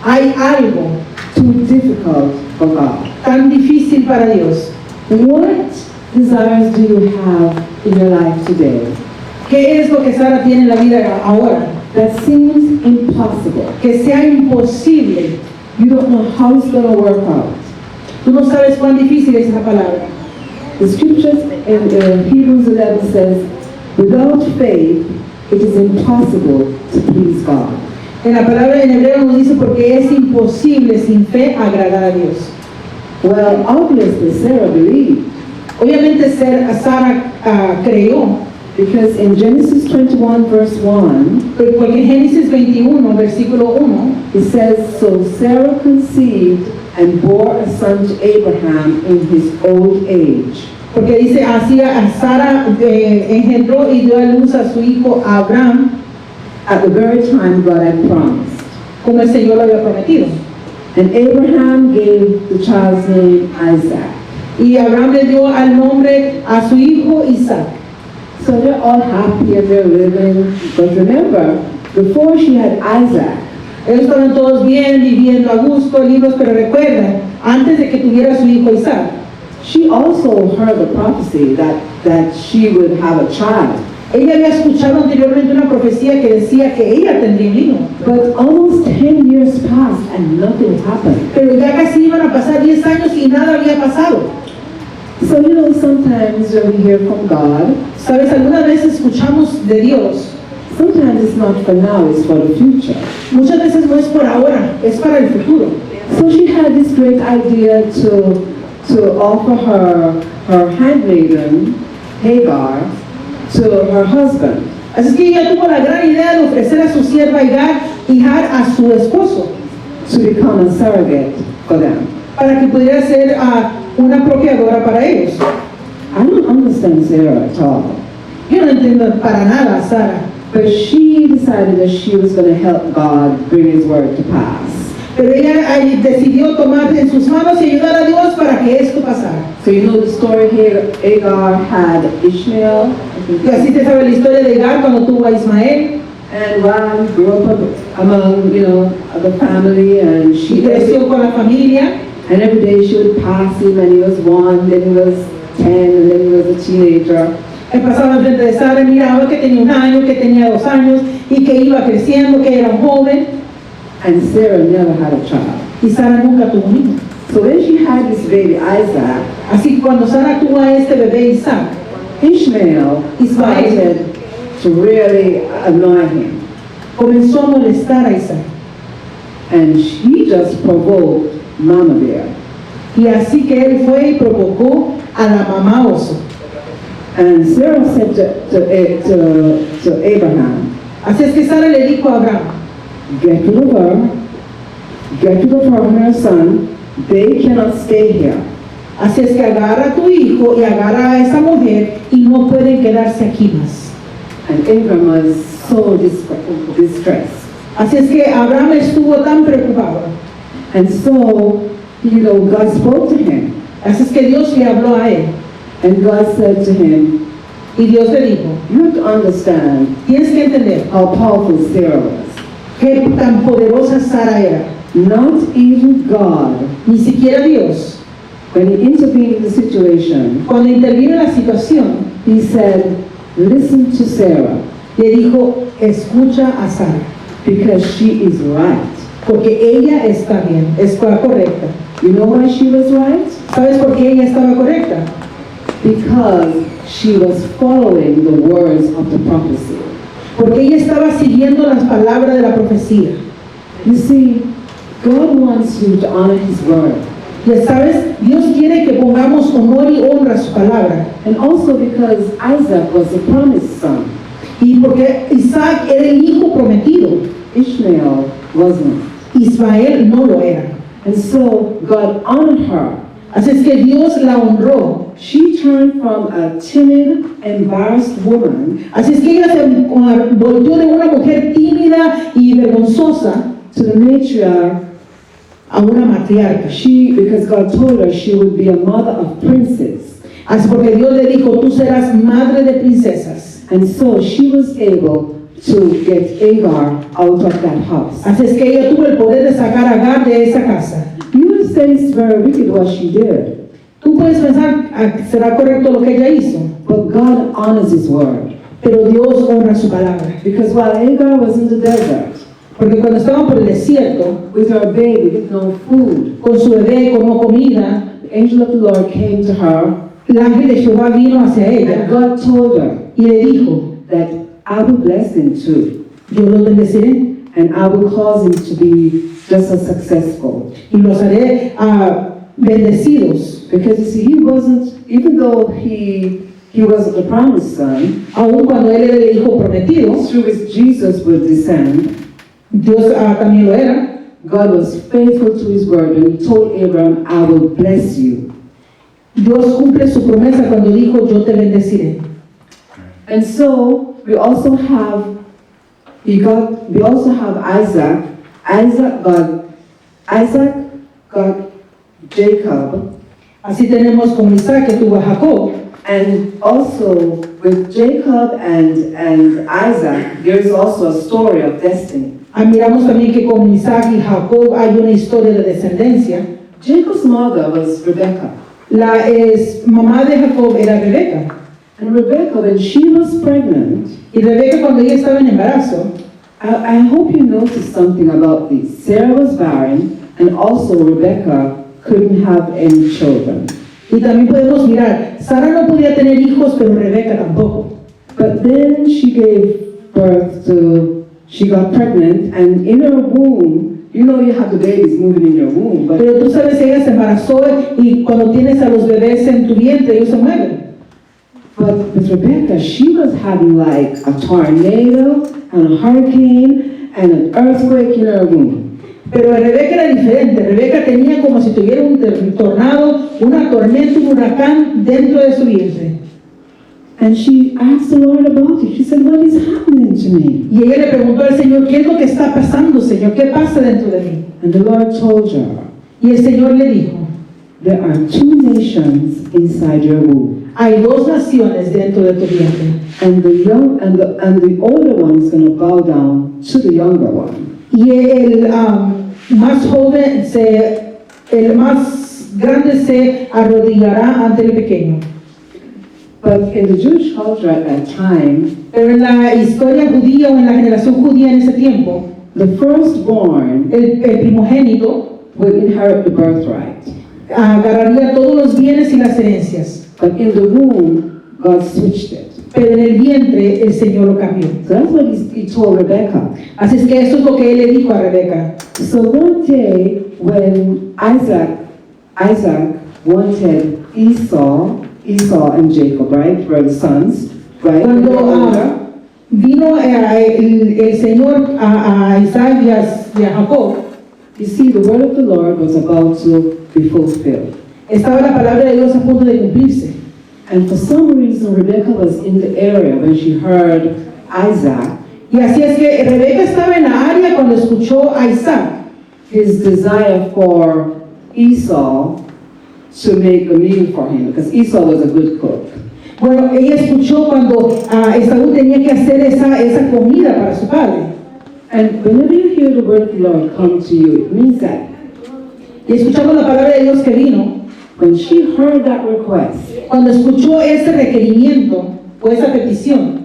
Speaker 2: Hay algo
Speaker 1: too difficult for God?
Speaker 2: tan difícil para Dios.
Speaker 1: What desires do you have in your life today
Speaker 2: ¿Qué es lo que Sara tiene en la vida ahora?
Speaker 1: that seems impossible?
Speaker 2: Que sea imposible.
Speaker 1: You don't know how it's going to work out.
Speaker 2: Tú no sabes cuán difícil es esa palabra.
Speaker 1: The scriptures in Hebrews 11 says, without faith, it is impossible to please God.
Speaker 2: En la palabra en hebreo nos dice porque es imposible sin fe agradar a Dios.
Speaker 1: Well, obviously Sarah believed,
Speaker 2: Obviamente Sara creyó,
Speaker 1: because in Genesis 21 verse 1,
Speaker 2: porque en Génesis 21, versículo 1,
Speaker 1: it says, so Sarah conceived and bore a son to Abraham in his old age.
Speaker 2: porque dice así a Sara engendró y dio a luz a su hijo Abraham,
Speaker 1: At the very time God had promised.
Speaker 2: como el Señor lo había prometido.
Speaker 1: And Abraham gave the child's name Isaac.
Speaker 2: Y Abraham le dio al nombre a su hijo Isaac.
Speaker 1: So they're all happy and they're living. But remember, before she had Isaac,
Speaker 2: Ellos estaban todos bien, viviendo a gusto, libros, pero recuerda, antes de que tuviera su hijo Isaac,
Speaker 1: she also heard the prophecy that she would have a child.
Speaker 2: ella había escuchado anteriormente una profecía que decía que ella tendría un hijo.
Speaker 1: But almost 10 years passed and nothing happened.
Speaker 2: Pero ya casi iban a pasar 10 años y nada había pasado.
Speaker 1: So, sometimes when we hear from God,
Speaker 2: Sabes, algunas veces escuchamos de Dios,
Speaker 1: Sometimes it's not for now, it's for the future.
Speaker 2: Muchas veces no es por ahora, es para el futuro.
Speaker 1: So she had this great idea to offer her handmaiden, Hagar, to her husband.
Speaker 2: Así es que ella tuvo la gran idea de ofrecer a su sierva Hagar a su esposo,
Speaker 1: to become a surrogate for them.
Speaker 2: para que pudiera ser una propiadora para ellos.
Speaker 1: I don't understand Sarah at all.
Speaker 2: Yo no entiendo para nada a Sara,
Speaker 1: But she decided that she was going to help God bring His word to pass.
Speaker 2: pero ella ahí decidió tomar en sus manos y ayudar a Dios para que esto pasara.
Speaker 1: So you know the story here, Hagar had Ishmael,
Speaker 2: Y así se sabe la historia de Hagar cuando tuvo a Ismael,
Speaker 1: and while he grew up among, the family, and
Speaker 2: y creció con la familia,
Speaker 1: and every day she would pass him, and he was 1, then he was 10, and then he was a teenager.
Speaker 2: él pasaba enfrente de Sara y miraba que tenía 1 año, que tenía 2 años, y que iba creciendo, que era un joven,
Speaker 1: And Sarah never had a child.
Speaker 2: y Sara nunca tuvo un hijo.
Speaker 1: So when she had this baby Isaac,
Speaker 2: Así que cuando Sara tuvo a este bebé Isaac,
Speaker 1: Ishmael started to really annoy him.
Speaker 2: comenzó a molestar a Isaac.
Speaker 1: And she just provoked Mama Bear.
Speaker 2: Y así que él fue y provocó a la mamá oso.
Speaker 1: And Sarah said to Abraham,
Speaker 2: Así es que Sara le dijo a Abraham,
Speaker 1: get rid of her, get rid of her and her son, they cannot stay here.
Speaker 2: así es que agarra a tu hijo y agarra a esa mujer y no pueden quedarse aquí más.
Speaker 1: And Abraham was so distressed.
Speaker 2: Así es que Abraham estuvo tan preocupado.
Speaker 1: And so, God spoke to him.
Speaker 2: Así es que Dios le habló a él
Speaker 1: And God said to him,
Speaker 2: y Dios le dijo,
Speaker 1: you have to understand
Speaker 2: tienes que entender
Speaker 1: how powerful Sarah was.
Speaker 2: qué tan poderosa Sara era.
Speaker 1: Not even God,
Speaker 2: Ni siquiera Dios,
Speaker 1: when He intervened in the situation,
Speaker 2: cuando intervino en la situación,
Speaker 1: He said, listen to Sarah,
Speaker 2: le dijo, escucha a Sara,
Speaker 1: because she is right.
Speaker 2: porque ella está bien, está correcta.
Speaker 1: You know why she was right?
Speaker 2: ¿Sabes por qué ella estaba correcta?
Speaker 1: Because she was following the words of the prophecy.
Speaker 2: Porque ella estaba siguiendo las palabras de la profecía.
Speaker 1: You see, God wants you to honor His word.
Speaker 2: Ya sabes, Dios quiere que pongamos honor y honra a su palabra.
Speaker 1: And also because Isaac was the promised son.
Speaker 2: Y porque Isaac era el hijo prometido,
Speaker 1: Ishmael wasn't.
Speaker 2: Ismael no lo era.
Speaker 1: And so God honored her.
Speaker 2: Así es que Dios la honró.
Speaker 1: She turned from a timid, embarrassed woman
Speaker 2: Así es que ella se volvió de una mujer tímida y vergonzosa
Speaker 1: to the matriarch.
Speaker 2: a una matriarca.
Speaker 1: Because God told her she would be a mother of princes.
Speaker 2: Así porque Dios le dijo, tú serás madre de princesas.
Speaker 1: And so she was able to get Hagar out of that house.
Speaker 2: Así es que ella tuvo el poder de sacar a Agar de esa casa.
Speaker 1: You would say it's very wicked what she did.
Speaker 2: Tú puedes pensar, será correcto lo que ella hizo,
Speaker 1: But God honors His word.
Speaker 2: pero Dios honra su palabra.
Speaker 1: Because while Hagar was in the desert,
Speaker 2: Porque cuando estaban por el desierto,
Speaker 1: with her baby, with no food,
Speaker 2: con su bebé, como comida,
Speaker 1: the angel of the Lord came to her,
Speaker 2: el ángel de Jehová vino hacia
Speaker 1: and
Speaker 2: ella
Speaker 1: God told her
Speaker 2: y le dijo,
Speaker 1: that I will bless him too,
Speaker 2: yo los bendeciré
Speaker 1: and I will cause him to be just as successful.
Speaker 2: y los haré bendecidos.
Speaker 1: Because you see, he wasn't, even though he wasn't the promised son,
Speaker 2: Aun cuando él era el hijo prometido,
Speaker 1: through which Jesus would descend,
Speaker 2: Dios también lo era.
Speaker 1: God was faithful to His word, and He told Abraham, I will bless you.
Speaker 2: Dios cumple su promesa cuando dijo, yo te bendeciré.
Speaker 1: And so we also have Isaac. Isaac got Jacob,
Speaker 2: Así tenemos como Isaac que tuvo a Jacob.
Speaker 1: and also with Jacob and Isaac, there is also a story of destiny.
Speaker 2: Miramos también que con Isaac y Jacob hay una historia de descendencia.
Speaker 1: Jacob's mother was Rebekah,
Speaker 2: La mamá de Jacob era Rebeca.
Speaker 1: and Rebekah, when she was pregnant,
Speaker 2: Y Rebeca cuando ella estaba en embarazo,
Speaker 1: I hope you noticed something about this. Sarah was barren, and also Rebekah couldn't have any children.
Speaker 2: y también podemos mirar, Sara no podía tener hijos, pero Rebeca tampoco.
Speaker 1: But then she gave she got pregnant, and in her womb, you know you have the babies moving in your womb, but
Speaker 2: Pero tú sabes, ella se embarazó y cuando tienes a los bebés en tu vientre, ellos se mueven.
Speaker 1: with Rebecca, she was having like a tornado and a hurricane and an earthquake in her womb.
Speaker 2: Pero Rebeca era diferente. Rebeca tenía como si tuviera un tornado, una tormenta, un huracán dentro de su vientre.
Speaker 1: And she asked the Lord about it. She said, what is happening to me?
Speaker 2: Y ella le preguntó al Señor, ¿qué es lo que está pasando, Señor? ¿Qué pasa dentro de mí?
Speaker 1: And the Lord told her,
Speaker 2: Y el Señor le dijo,
Speaker 1: there are 2 nations inside your womb.
Speaker 2: hay 2 naciones dentro de tu vientre.
Speaker 1: And the older one is going to bow down to the younger one.
Speaker 2: Y el más joven, el más grande se arrodillará ante el pequeño.
Speaker 1: But in the Jewish culture at that time,
Speaker 2: Pero en la historia judía o en la generación judía en ese tiempo,
Speaker 1: the firstborn
Speaker 2: el primogénito
Speaker 1: would inherit the birthright.
Speaker 2: agarraría todos los bienes y las herencias.
Speaker 1: But in the womb, God switched it.
Speaker 2: Pero en el vientre el Señor lo cambió.
Speaker 1: So that's what he told Rebecca.
Speaker 2: Así es que eso es lo que él le dijo a Rebeca.
Speaker 1: So one day when Isaac wanted Esau and Jacob, right, were the sons, right?
Speaker 2: Cuando vino el Señor a Isaac y a Jacob,
Speaker 1: you see, the word of the Lord was about to be fulfilled.
Speaker 2: estaba la palabra de Dios a punto de cumplirse.
Speaker 1: And for some reason, Rebecca was in the area when she heard Isaac.
Speaker 2: Y así es que Rebeca estaba en la área cuando escuchó a Isaac,
Speaker 1: His desire for Esau to make a meal for him, because Esau was a good cook.
Speaker 2: Bueno, ella escuchó cuando Esaú tenía que hacer esa comida para su padre.
Speaker 1: And whenever you hear the word of the Lord come to you, it means that
Speaker 2: Y escuchamos la palabra de Dios que vino.
Speaker 1: when she heard that request,
Speaker 2: Cuando escuchó ese requerimiento o esa petición,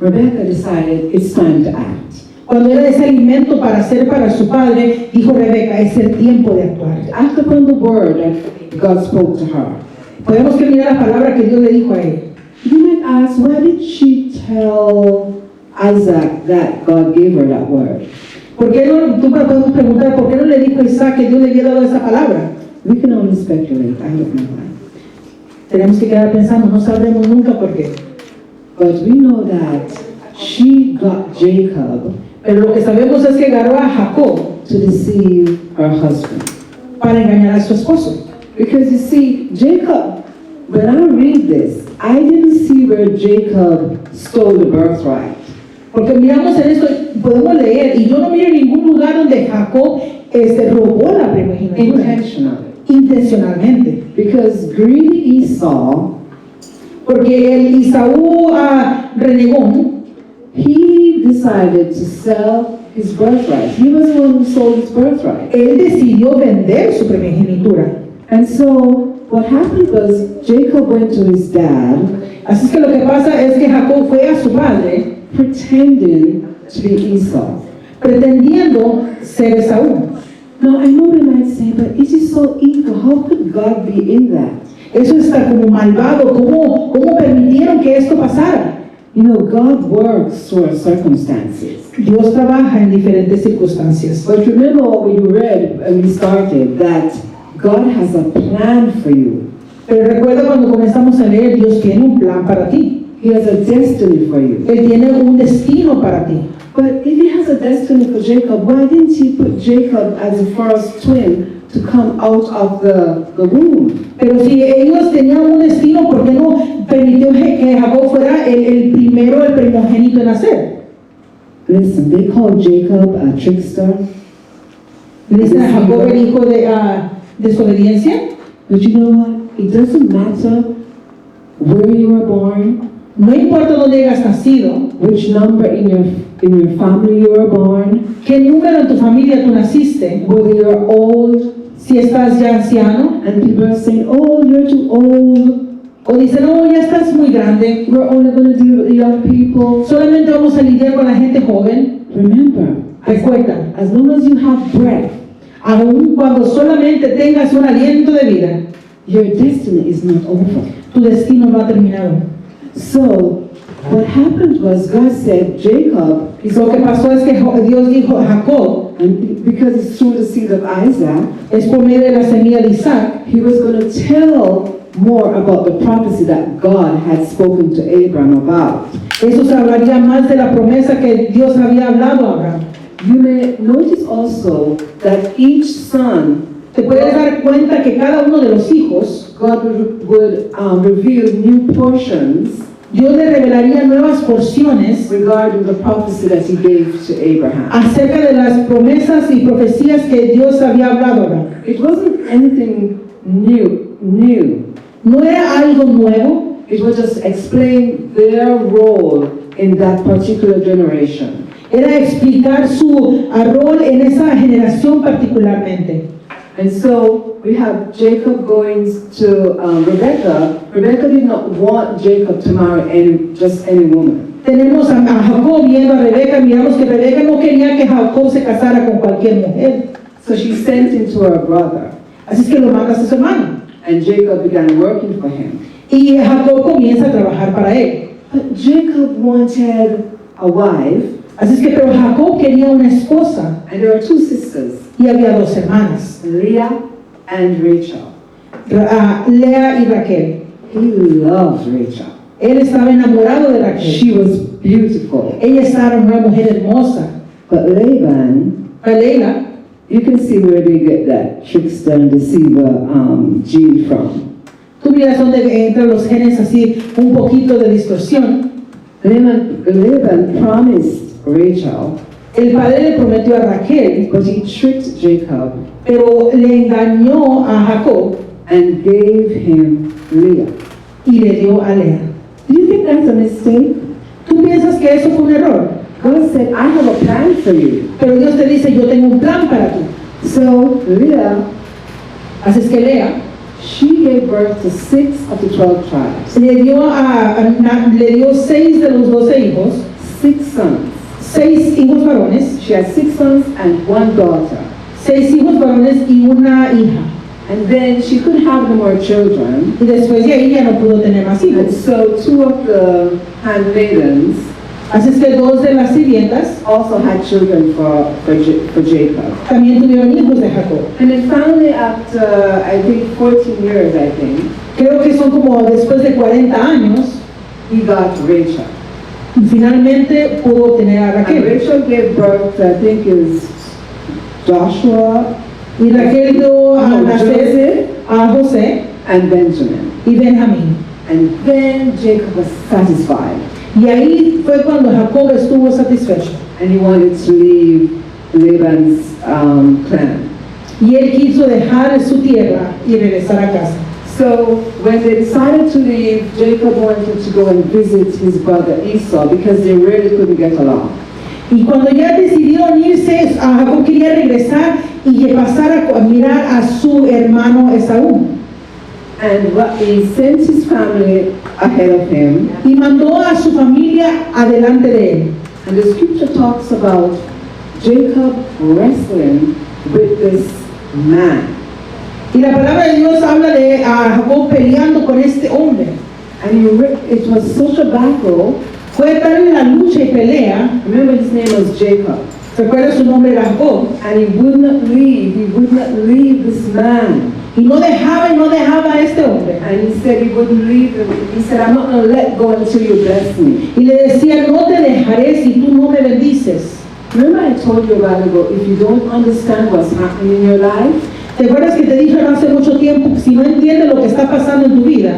Speaker 1: Rebecca decided it's time to act.
Speaker 2: cuando era ese alimento para hacer para su padre, dijo Rebeca, es el tiempo de actuar.
Speaker 1: Act upon the word that God spoke to her.
Speaker 2: Podemos que mirar la palabra que Dios le dijo a él.
Speaker 1: You might ask, why did she tell Isaac that God gave her that word?
Speaker 2: ¿Por qué no, tú me podemos preguntar, ¿por qué no le dijo a Isaac que Dios le había dado esa palabra?
Speaker 1: We can only speculate. I don't know why.
Speaker 2: Tenemos que quedar pensando, no sabremos nunca por qué.
Speaker 1: But we know that she got Jacob
Speaker 2: Pero lo que sabemos es que agarró a Jacob
Speaker 1: to deceive her husband.
Speaker 2: para engañar a su esposo.
Speaker 1: Because you see, Jacob, when I read this, I didn't see where Jacob stole the birthright.
Speaker 2: Porque miramos en esto, podemos leer, y yo no miro en ningún lugar donde Jacob robó la primogenitura
Speaker 1: Intentionally.
Speaker 2: intencionalmente.
Speaker 1: Because greedy Esau,
Speaker 2: Porque el Isaú renegón,
Speaker 1: he decided to sell his birthright. He was the one who sold his birthright.
Speaker 2: él decidió vender su primogenitura.
Speaker 1: And so what happened was Jacob went to his dad
Speaker 2: Así es que lo que pasa es que Jacob fue a su padre
Speaker 1: pretending to be Esau.
Speaker 2: pretendiendo ser Esaú.
Speaker 1: Now I know we might say, but it is so evil. How could God be in that?
Speaker 2: Eso está como malvado. ¿Cómo permitieron que esto pasara?
Speaker 1: You know, God works through our circumstances.
Speaker 2: Dios trabaja en diferentes circunstancias.
Speaker 1: But remember what we read when we started, that God has a plan for you.
Speaker 2: Pero recuerda cuando comenzamos a leer, Dios tiene un plan para ti.
Speaker 1: He has a destiny for you.
Speaker 2: Él tiene un destino para ti.
Speaker 1: But if he has a destiny for Jacob, why didn't he put Jacob as the first twin to come out of the womb?
Speaker 2: Pero si ellos tenían un destino, ¿por qué no permitió que Jacob fuera el primero, el primogénito en nacer?
Speaker 1: Listen, they called Jacob a trickster.
Speaker 2: Le dicen a Jacob el hijo de desobediencia.
Speaker 1: But you know what? It doesn't matter where you were born,
Speaker 2: No importa dónde hayas nacido,
Speaker 1: which number in your family you were born,
Speaker 2: qué número en tu familia tú naciste,
Speaker 1: whether you're old,
Speaker 2: si estás ya anciano,
Speaker 1: and people are saying, oh, you're too old,
Speaker 2: o dicen, no, ya estás muy grande,
Speaker 1: we're only going to deal with the young people.
Speaker 2: solamente vamos a lidiar con la gente joven.
Speaker 1: Remember,
Speaker 2: Recuerda,
Speaker 1: as long as you have breath,
Speaker 2: aun cuando solamente tengas un aliento de vida,
Speaker 1: your destiny is not over.
Speaker 2: tu destino no ha terminado.
Speaker 1: So, What happened was God said, Jacob is
Speaker 2: Lo que pasó es que Dios dijo a Jacob,
Speaker 1: and because it's through the seed of Isaac,
Speaker 2: es por medio de la semilla de Isaac,
Speaker 1: he was going to tell more about the prophecy that God had spoken to Abraham about.
Speaker 2: eso se hablaría más de la promesa que Dios había hablado a Abraham.
Speaker 1: You may notice also that each son,
Speaker 2: Te puedes dar cuenta que cada uno de los hijos,
Speaker 1: God would reveal new portions
Speaker 2: Dios le revelaría nuevas porciones
Speaker 1: regarding the prophecy that he gave to Abraham.
Speaker 2: acerca de las promesas y profecías que Dios había hablado a Abraham.
Speaker 1: It wasn't anything new.
Speaker 2: No era algo nuevo,
Speaker 1: It was just explain their role in that particular generation.
Speaker 2: era explicar su rol en esa generación particularmente.
Speaker 1: And so we have Jacob going to Rebekah. Rebekah did not want Jacob to marry just any woman.
Speaker 2: Tenemos a Jacob viendo a Rebeca, miramos que Rebeca no quería que Jacob se casara con cualquier mujer.
Speaker 1: So she sent him to her brother.
Speaker 2: Así es que lo manda a su hermano.
Speaker 1: And Jacob began working for him.
Speaker 2: Y Jacob comienza a trabajar para él.
Speaker 1: But Jacob wanted a wife,
Speaker 2: Así es que, pero Jacob quería una esposa
Speaker 1: and there were two sisters,
Speaker 2: y había dos hermanas,
Speaker 1: Leah and Rachel.
Speaker 2: Lea y Raquel.
Speaker 1: He loved Rachel.
Speaker 2: Él estaba enamorado de Raquel.
Speaker 1: She was beautiful.
Speaker 2: Ella estaba una mujer hermosa.
Speaker 1: But Laban,
Speaker 2: Pero Leila,
Speaker 1: you can see where they get that trickster and deceiver gene from.
Speaker 2: tú miras donde entran los genes así, un poquito de distorsión.
Speaker 1: Laban promised Rachel,
Speaker 2: El padre le prometió a Raquel,
Speaker 1: but he tricked Jacob
Speaker 2: pero le engañó a Jacob
Speaker 1: and gave him Leah.
Speaker 2: y le dio a Lea.
Speaker 1: Do you think that's a mistake?
Speaker 2: ¿Tú piensas que eso fue un error?
Speaker 1: God said, I have a plan for you.
Speaker 2: Pero Dios te dice, yo tengo un plan para ti.
Speaker 1: So Leah,
Speaker 2: Así es que Lea
Speaker 1: she gave birth to 6 of the 12 tribes,
Speaker 2: le dio 6 de los 12 hijos,
Speaker 1: 6 sons.
Speaker 2: 6 hijos varones,
Speaker 1: She had 6 sons and 1 daughter.
Speaker 2: 6 hijos varones y una hija.
Speaker 1: And then she couldn't have no more children.
Speaker 2: Y después de ahí ya no pudo tener más
Speaker 1: And
Speaker 2: hijos.
Speaker 1: so 2 of the handmaidens
Speaker 2: Así es que 2 de las sirvientas
Speaker 1: also had children for Jacob.
Speaker 2: también tuvieron hijos de Jacob.
Speaker 1: And then finally after, I think 14 years, I think,
Speaker 2: Creo que son como después de 40 años,
Speaker 1: he got Rachel.
Speaker 2: y finalmente pudo tener a
Speaker 1: And
Speaker 2: Raquel.
Speaker 1: Rachel gave birth to, I think is Joshua,
Speaker 2: Y Raquel dio a nacer
Speaker 1: Joseph,
Speaker 2: a José
Speaker 1: and Benjamin.
Speaker 2: y Benjamín.
Speaker 1: And then Jacob was satisfied.
Speaker 2: Y ahí fue cuando Jacob estuvo satisfecho.
Speaker 1: And he wanted to leave Laban's clan.
Speaker 2: Y él quiso dejar su tierra y regresar a casa.
Speaker 1: So when they decided to leave, Jacob wanted to go and visit his brother Esau because they really couldn't get along.
Speaker 2: Y cuando ya decidieron irse, a Jacob quería regresar y pasar a mirar a su hermano Esaú.
Speaker 1: And he sent his family ahead of him.
Speaker 2: Y mandó a su familia adelante de él.
Speaker 1: And the scripture talks about Jacob wrestling with this man.
Speaker 2: Y la palabra de Dios habla de a Jacob peleando con este hombre.
Speaker 1: And it was such a battle.
Speaker 2: Fue tal la lucha y pelea.
Speaker 1: Remember, his name was Jacob.
Speaker 2: Recuerda su nombre era Jacob.
Speaker 1: And he would not leave this man.
Speaker 2: Y no dejaba a este hombre.
Speaker 1: And he said he wouldn't leave him. He said, I'm not going to let go until you bless me.
Speaker 2: Y le decía, no te dejaré si tú no me bendices.
Speaker 1: Remember I told you a while ago, if you don't understand what's happening in your life,
Speaker 2: ¿Te acuerdas que te dije hace mucho tiempo, si no entiendes lo que está pasando en tu vida,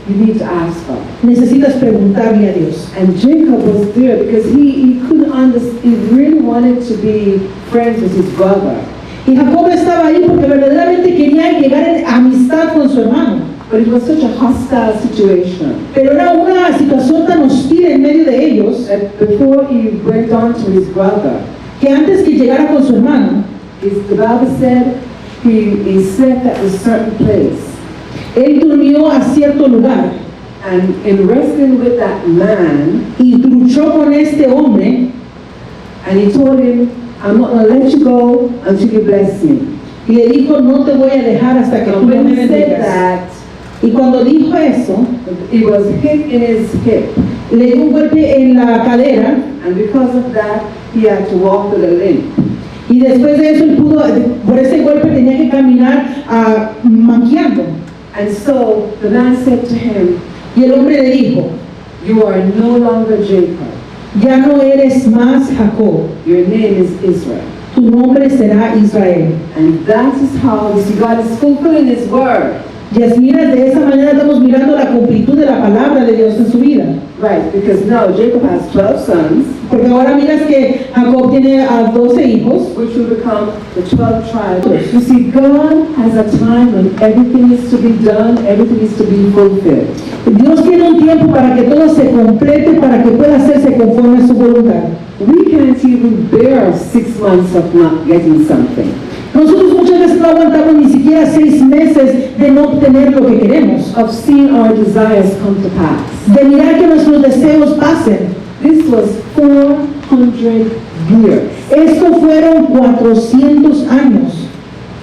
Speaker 1: you need to ask God.
Speaker 2: necesitas preguntarle a Dios?
Speaker 1: And Jacob was there because he couldn't understand, he really wanted to be friends with his brother.
Speaker 2: Y Jacob estaba ahí porque verdaderamente quería llegar en amistad con su hermano.
Speaker 1: But it was such a hostile situation
Speaker 2: Pero era una situación tan hostil en medio de ellos
Speaker 1: that before he went on to his brother,
Speaker 2: que antes que llegara con su hermano,
Speaker 1: the Bible said he slept at a certain place.
Speaker 2: él durmió a cierto lugar
Speaker 1: And in wrestling with that man,
Speaker 2: y luchó con este hombre
Speaker 1: and he told him, I'm not going to let you go until you bless me.
Speaker 2: y le dijo, no te voy a dejar hasta que
Speaker 1: And
Speaker 2: tú me
Speaker 1: when he said
Speaker 2: bendigas.
Speaker 1: that,
Speaker 2: Y cuando dijo eso,
Speaker 1: he was hit in his hip.
Speaker 2: le dio un golpe en la cadera
Speaker 1: And because of that, he had to walk with a limp.
Speaker 2: y después de eso él pudo, por ese golpe tenía que caminar manqueando.
Speaker 1: And so the man said to him,
Speaker 2: Y el hombre le dijo,
Speaker 1: you are no longer Jacob.
Speaker 2: ya no eres más Jacob,
Speaker 1: Your name is Israel.
Speaker 2: tu nombre será Israel.
Speaker 1: And that is how you see God is fulfilling his word.
Speaker 2: Y así mira, de esa manera estamos mirando la completud de la palabra de Dios en su vida.
Speaker 1: Right, because now Jacob has 12 sons,
Speaker 2: Porque ahora miras que Jacob tiene a 12 hijos,
Speaker 1: which will become the 12 tribes. You see, God has a time when everything is to be done, everything is to be fulfilled.
Speaker 2: Dios tiene un tiempo para que todo se complete, para que pueda hacerse conforme a su voluntad.
Speaker 1: We can't even bear 6 months of not getting something.
Speaker 2: Nosotros muchas veces no aguantamos ni siquiera 6 meses de no obtener lo que queremos,
Speaker 1: Of seeing our desires come to pass.
Speaker 2: de mirar que nuestros deseos pasen.
Speaker 1: This was 400 years.
Speaker 2: Esto fueron 400 años.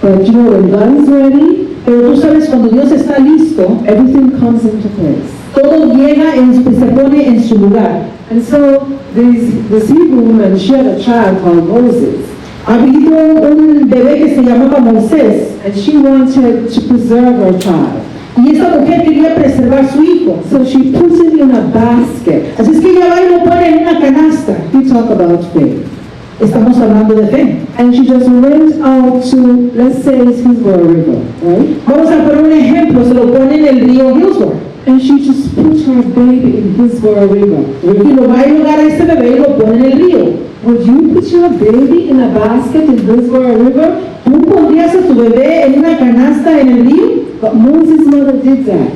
Speaker 1: But you know, when God is ready,
Speaker 2: Pero tú sabes, cuando Dios está listo,
Speaker 1: everything comes into place.
Speaker 2: todo llega, se pone en su lugar.
Speaker 1: And so this Hebrew woman, she had a child called Moses.
Speaker 2: Ha habido un bebé que se llamaba Moisés,
Speaker 1: And she wanted to preserve her child.
Speaker 2: y esta mujer quería preservar su hijo.
Speaker 1: So she put it in a basket.
Speaker 2: Así es que ella va y lo pone en una canasta.
Speaker 1: We talk about faith.
Speaker 2: Estamos hablando de fe.
Speaker 1: And she just went out to, let's say it's Hillsborough River, right?
Speaker 2: Vamos a poner un ejemplo, se lo pone en el río Hillsborough.
Speaker 1: And she just put her baby in Hillsborough River.
Speaker 2: Y lo va a llevar a este bebé y lo pone en el río.
Speaker 1: Would you put your baby in a basket in Hillsborough River?
Speaker 2: ¿Tú pondrías a tu bebé en una canasta en el río?
Speaker 1: But Moses' mother did that.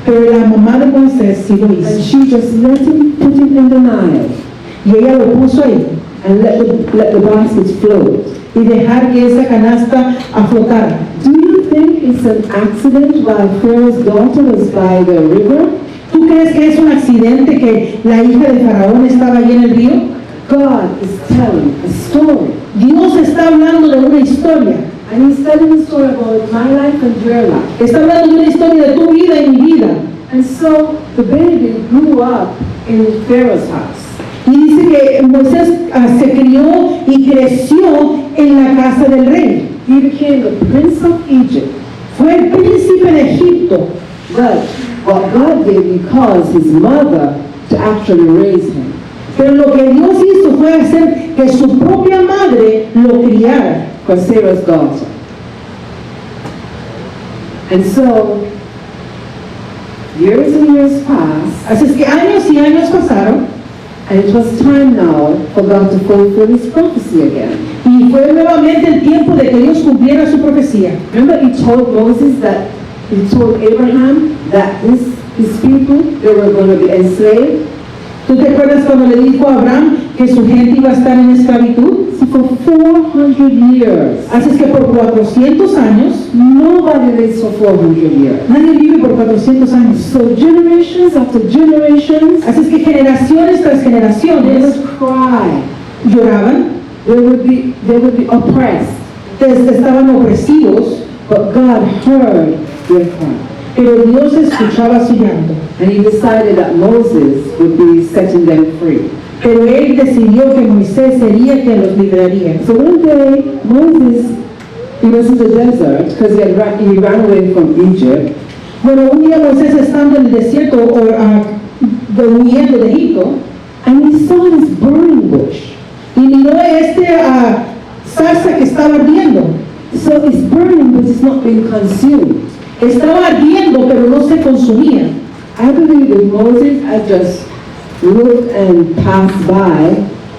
Speaker 2: Pero la mamá de Moisés sí lo
Speaker 1: And
Speaker 2: hizo.
Speaker 1: she just let him put it in the Nile
Speaker 2: Y ella lo puso ahí.
Speaker 1: and let the basket float.
Speaker 2: Y dejar que esa canasta aflotara.
Speaker 1: Do you think it's an accident while Pharaoh's daughter was by the river?
Speaker 2: ¿Tú crees que es un accidente que la hija de Faraón estaba ahí en el río?
Speaker 1: God is telling a story.
Speaker 2: Dios está hablando de una historia.
Speaker 1: And He's telling a story about my life and your life.
Speaker 2: Está hablando de una historia de tu vida y mi vida.
Speaker 1: And so the baby grew up in Pharaoh's house.
Speaker 2: Y dice que Moisés se crió y creció en la casa del rey.
Speaker 1: He became the prince of Egypt.
Speaker 2: Fue el príncipe de Egipto.
Speaker 1: But what God did, He caused his mother to actually raise him.
Speaker 2: Pero lo que Dios hizo fue hacer que su propia madre lo criara.
Speaker 1: For Sarah's daughter. And so, years and years passed,
Speaker 2: Así es que años y años pasaron
Speaker 1: and it was time now for God to fulfill His prophecy again.
Speaker 2: y fue nuevamente el tiempo de que Dios cumpliera su profecía.
Speaker 1: Remember, He told Moses that, He told Abraham that his people, they were going to be enslaved.
Speaker 2: ¿Tú te acuerdas cuando le dijo a Abraham que su gente iba a estar en esclavitud?
Speaker 1: So for 400 years,
Speaker 2: Así es que por 400 años,
Speaker 1: nobody lives for 400 years.
Speaker 2: nadie vive por 400 años.
Speaker 1: So generations after generations,
Speaker 2: Así es que generaciones tras
Speaker 1: they
Speaker 2: generaciones
Speaker 1: would cry.
Speaker 2: lloraban,
Speaker 1: They would be oppressed.
Speaker 2: estaban opresivos,
Speaker 1: But God heard their cry.
Speaker 2: pero Dios escuchaba su llanto.
Speaker 1: And He decided that Moses would be setting them free.
Speaker 2: Pero él decidió que Moisés sería quien los libraría.
Speaker 1: So one day, Moses, he was in the desert because he ran away from Egypt.
Speaker 2: Bueno, un día Moisés estando en el desierto huyendo de Egipto,
Speaker 1: And he saw this burning bush.
Speaker 2: y miró zarza que estaba ardiendo.
Speaker 1: So it's burning, but it's not being consumed.
Speaker 2: Estaba ardiendo, pero no se consumía.
Speaker 1: I believe if Moses had just looked and passed by,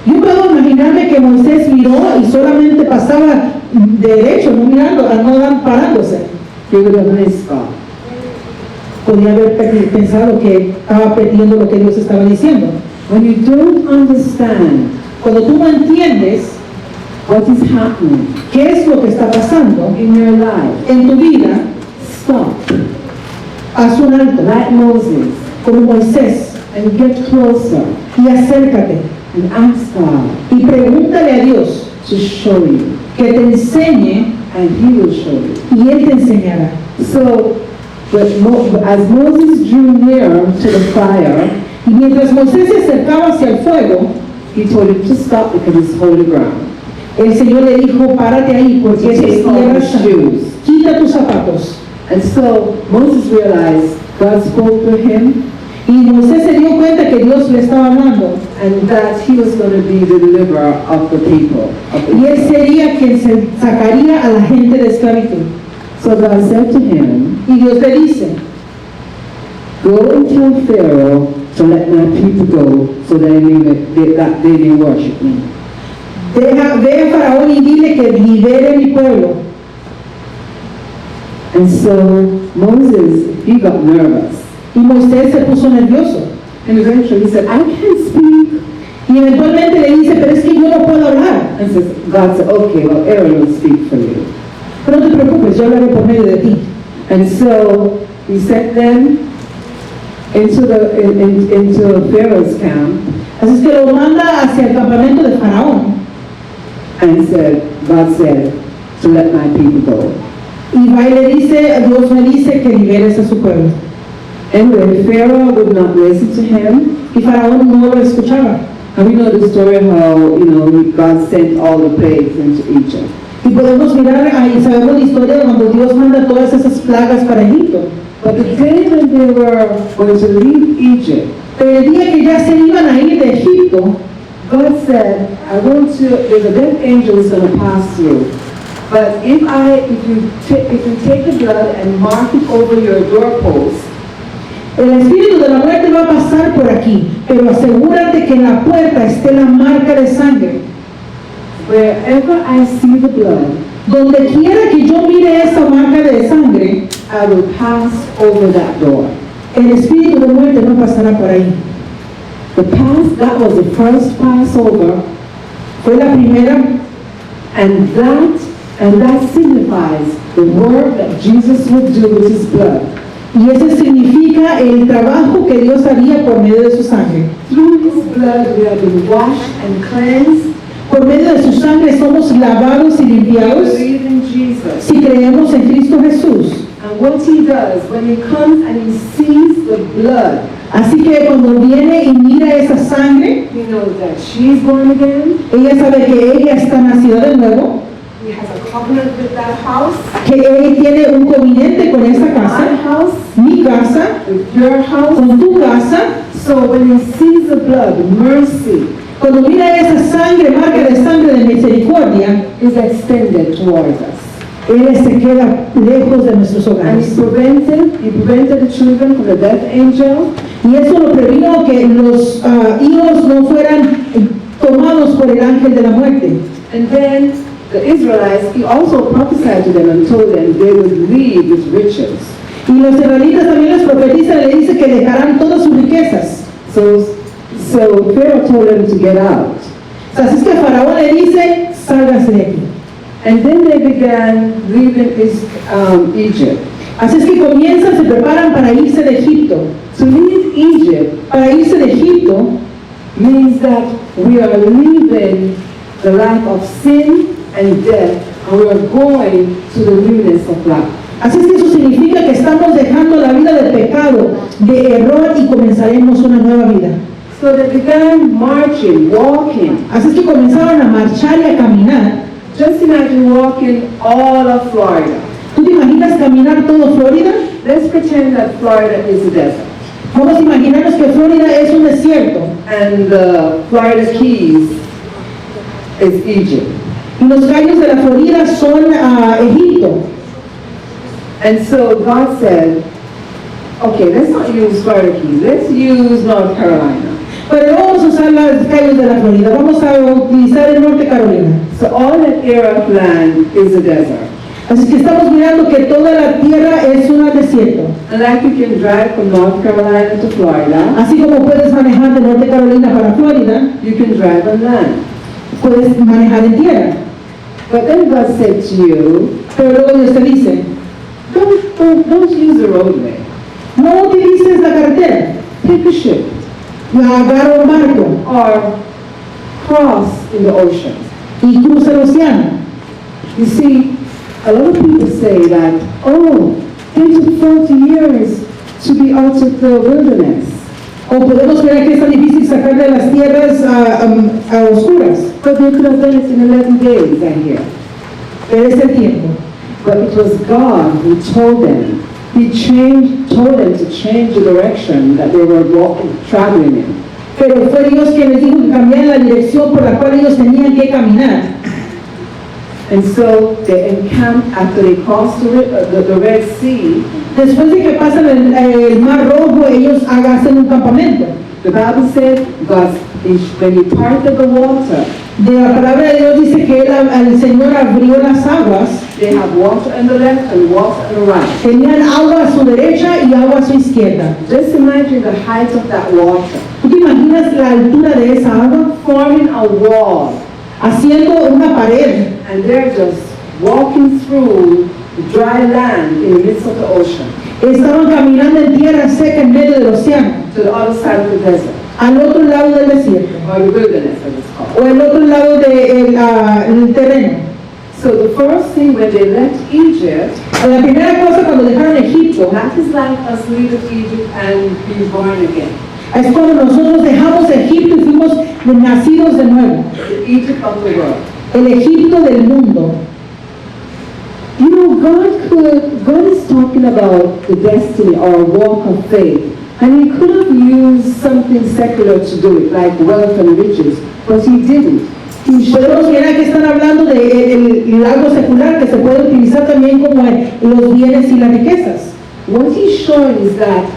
Speaker 2: Yo puedo imaginarme que Moisés miró y solamente pasaba derecho, no mirando, no parándose.
Speaker 1: he would have missed God.
Speaker 2: Podía haber pensado que estaba perdiendo lo que Dios estaba diciendo.
Speaker 1: When you don't understand
Speaker 2: Cuando tú no entiendes
Speaker 1: what is happening
Speaker 2: qué es lo que está pasando
Speaker 1: in your life,
Speaker 2: en tu vida,
Speaker 1: stop,
Speaker 2: haz un alto,
Speaker 1: like Moses,
Speaker 2: como Moisés,
Speaker 1: and get closer
Speaker 2: y acércate
Speaker 1: and ask God
Speaker 2: y pregúntale a Dios
Speaker 1: to show you,
Speaker 2: que te enseñe
Speaker 1: and He will show you.
Speaker 2: y Él te enseñará.
Speaker 1: So as Moses drew near to the fire,
Speaker 2: Y mientras Moisés se acercaba hacia el fuego,
Speaker 1: he told him to stop because it's holy ground.
Speaker 2: el Señor le dijo, párate ahí porque es
Speaker 1: Take off
Speaker 2: tierra
Speaker 1: his
Speaker 2: santa.
Speaker 1: shoes.
Speaker 2: Quita tus zapatos.
Speaker 1: And so Moses realized God spoke to him
Speaker 2: Y Moisés se dio cuenta que Dios le estaba hablando.
Speaker 1: and that he was going to be the deliverer of the people. Of
Speaker 2: Y él
Speaker 1: Israel.
Speaker 2: sería quien se sacaría a la gente de esclavitud.
Speaker 1: So God said to him,
Speaker 2: Y Dios le dice,
Speaker 1: go and tell Pharaoh to let my people go so that they may worship me.
Speaker 2: ve a Faraón y dile que libere mi pueblo.
Speaker 1: And so Moses, he got nervous.
Speaker 2: Y Moisés se puso nervioso.
Speaker 1: And eventually he said, I can't speak.
Speaker 2: Y eventualmente le dice, pero es que yo no puedo hablar.
Speaker 1: And says, God said, okay, well, Aaron will speak for you.
Speaker 2: Pero no te preocupes, yo hablaré por medio de ti.
Speaker 1: And so he sent them into Pharaoh's camp
Speaker 2: Así es que lo manda hacia el campamento de Faraón.
Speaker 1: and said, God said, to let my people go.
Speaker 2: Y va y le dice, Dios me dice que liberes a su pueblo.
Speaker 1: Anyway, Pharaoh would not listen to him.
Speaker 2: Y Faraón no lo escuchaba.
Speaker 1: And we know the story how, God sent all the plagues into Egypt.
Speaker 2: Y podemos mirar ahí, sabemos la historia cuando Dios manda todas esas plagas para Egipto.
Speaker 1: But the day when they were going to leave Egypt,
Speaker 2: Pero el día que ya se iban a ir de Egipto,
Speaker 1: God said, there's a death angel that's going to pass through. But if you take the blood and mark it over your doorpost,
Speaker 2: el espíritu de la muerte va a pasar por aquí, pero asegúrate que en la puerta esté la marca de sangre.
Speaker 1: wherever I see the blood,
Speaker 2: Donde quiera que yo mire esa marca de sangre,
Speaker 1: I will pass over that door.
Speaker 2: el espíritu de muerte no pasará por ahí.
Speaker 1: That was the first Passover,
Speaker 2: Fue la primera,
Speaker 1: and that signifies the work that Jesus would do with his blood.
Speaker 2: y eso significa el trabajo que Dios haría por medio de su sangre.
Speaker 1: Through his blood we have been washed and cleansed.
Speaker 2: Por medio de su sangre somos lavados y limpiados
Speaker 1: Believe in Jesus.
Speaker 2: si creemos en Cristo Jesús.
Speaker 1: And what he does, when he comes and he sees the blood,
Speaker 2: Así que cuando viene y mira esa sangre,
Speaker 1: he knows that she's born again.
Speaker 2: ella sabe que ella está nacida de nuevo,
Speaker 1: He has a covenant with that house,
Speaker 2: que él tiene un covenante con esa
Speaker 1: my
Speaker 2: casa,
Speaker 1: house,
Speaker 2: mi casa,
Speaker 1: with your house.
Speaker 2: con tu casa.
Speaker 1: So when he sees the blood, mercy
Speaker 2: Cuando mira esa sangre, marca de sangre de misericordia,
Speaker 1: is extended towards us.
Speaker 2: Él se queda lejos de nuestros
Speaker 1: And
Speaker 2: hogares.
Speaker 1: he prevented the children from the death angel.
Speaker 2: Y eso lo previno que los hijos no fueran tomados por el ángel de la muerte.
Speaker 1: And then the Israelites, he also prophesied to them and told them they would leave with riches.
Speaker 2: Y los israelitas también les profetizan y le dice que dejarán todas sus riquezas.
Speaker 1: So Pharaoh told them to get out.
Speaker 2: Así es que Faraón le dice, sálganse de aquí.
Speaker 1: And then they began leaving Egypt.
Speaker 2: Así es que comienzan, se preparan para irse de Egipto.
Speaker 1: To leave Egypt
Speaker 2: Para irse de Egipto
Speaker 1: means that we are leaving the life of sin and death, and we are going to the newness of life.
Speaker 2: Así es que eso significa que estamos dejando la vida de pecado, de error y comenzaremos una nueva vida.
Speaker 1: So they began marching, walking.
Speaker 2: Así es que comenzaron a marchar y a caminar.
Speaker 1: Just imagine walking all of Florida.
Speaker 2: ¿Tú te imaginas caminar todo Florida?
Speaker 1: Let's pretend that Florida is a desert.
Speaker 2: Vamos a imaginarnos que Florida es un desierto
Speaker 1: And the Florida Keys is Egypt.
Speaker 2: y los callos de la Florida son Egipto.
Speaker 1: And so God said, okay, let's not use Florida Keys, let's use North Carolina.
Speaker 2: Pero no vamos a usar los callos de la Florida, vamos a utilizar el norte Carolina.
Speaker 1: So all that area of land is a desert.
Speaker 2: Así que estamos mirando que toda la tierra es un desierto.
Speaker 1: And like you can drive from North Carolina to Florida,
Speaker 2: Así como puedes manejar de norte Carolina para Florida,
Speaker 1: you can drive on land.
Speaker 2: puedes manejar en tierra.
Speaker 1: But then God said to you,
Speaker 2: Pero luego Dios te dice,
Speaker 1: don't use the roadway.
Speaker 2: no utilices la carretera,
Speaker 1: Take a ship
Speaker 2: agarra un barco
Speaker 1: or cross in the ocean.
Speaker 2: y cruza el océano.
Speaker 1: You see, a lot of people say that, oh, taken 40 years to be out of the wilderness.
Speaker 2: O podemos ver que es tan difícil sacar de las tierras a oscuras.
Speaker 1: But they could have done it in 11 days, I hear.
Speaker 2: Pero es el tiempo.
Speaker 1: But it was God who told them. He told them to change the direction that they were traveling in.
Speaker 2: Pero fue Dios quien les dijo que cambiaran la dirección por la cual ellos tenían que caminar.
Speaker 1: And so they encamped after they crossed the Red Sea.
Speaker 2: Después de que pasan el Mar Rojo, ellos hacen un campamento.
Speaker 1: The Bible says when he parted the water,
Speaker 2: De la palabra de Dios dice que el Señor abrió las aguas.
Speaker 1: they have water on the left and water on the right.
Speaker 2: Tenían agua a su derecha y agua a su izquierda.
Speaker 1: Just imagine the height of that water,
Speaker 2: ¿Tú te imaginas la altura de esa agua?
Speaker 1: forming a wall,
Speaker 2: Haciendo una pared.
Speaker 1: and they're just walking through dry land in the midst of the ocean
Speaker 2: Estaban caminando en tierra seca en medio del océano,
Speaker 1: to the other side of the desert,
Speaker 2: al otro lado del desierto,
Speaker 1: or the wilderness as it's called.
Speaker 2: o el otro lado del terreno.
Speaker 1: So the first thing when they left Egypt,
Speaker 2: La primera cosa cuando dejaron Egipto,
Speaker 1: that is like us leaving Egypt and being born again.
Speaker 2: es cuando nosotros dejamos Egipto y fuimos nacidos de nuevo.
Speaker 1: The Egypt of the world.
Speaker 2: El Egipto del mundo.
Speaker 1: You know, God is talking about the destiny or walk of faith. And he could have used something secular to do it, like wealth and riches, but he didn't. He
Speaker 2: Podemos
Speaker 1: showed,
Speaker 2: ver que están hablando de algo secular que se puede utilizar también como los bienes y las riquezas.
Speaker 1: what he's showing is that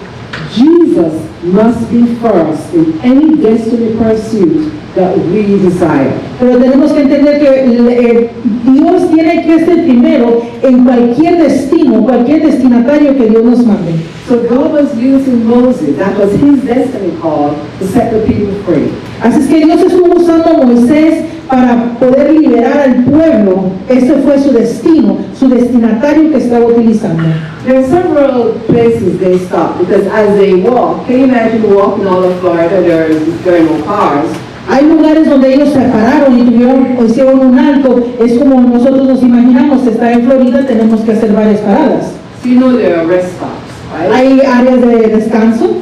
Speaker 1: Jesus must be first in any destiny pursuit that we desire.
Speaker 2: Pero tenemos que entender que Dios tiene que ser primero en cualquier destino, cualquier destinatario que Dios nos mande.
Speaker 1: So God was using Moses, that was his destiny call, to set the people free.
Speaker 2: Así es que Dios estuvo usando a Moisés para poder liberar al pueblo. Ese fue su destino, su destinatario que estaba utilizando.
Speaker 1: There are several places they stopped because as they walk, can you imagine walking all of Florida, there are no cars.
Speaker 2: Hay lugares donde ellos se pararon y hicieron un alto. Es como nosotros nos imaginamos, estar en Florida tenemos que hacer varias paradas.
Speaker 1: So you know there are rest stops, right?
Speaker 2: Hay áreas de descanso.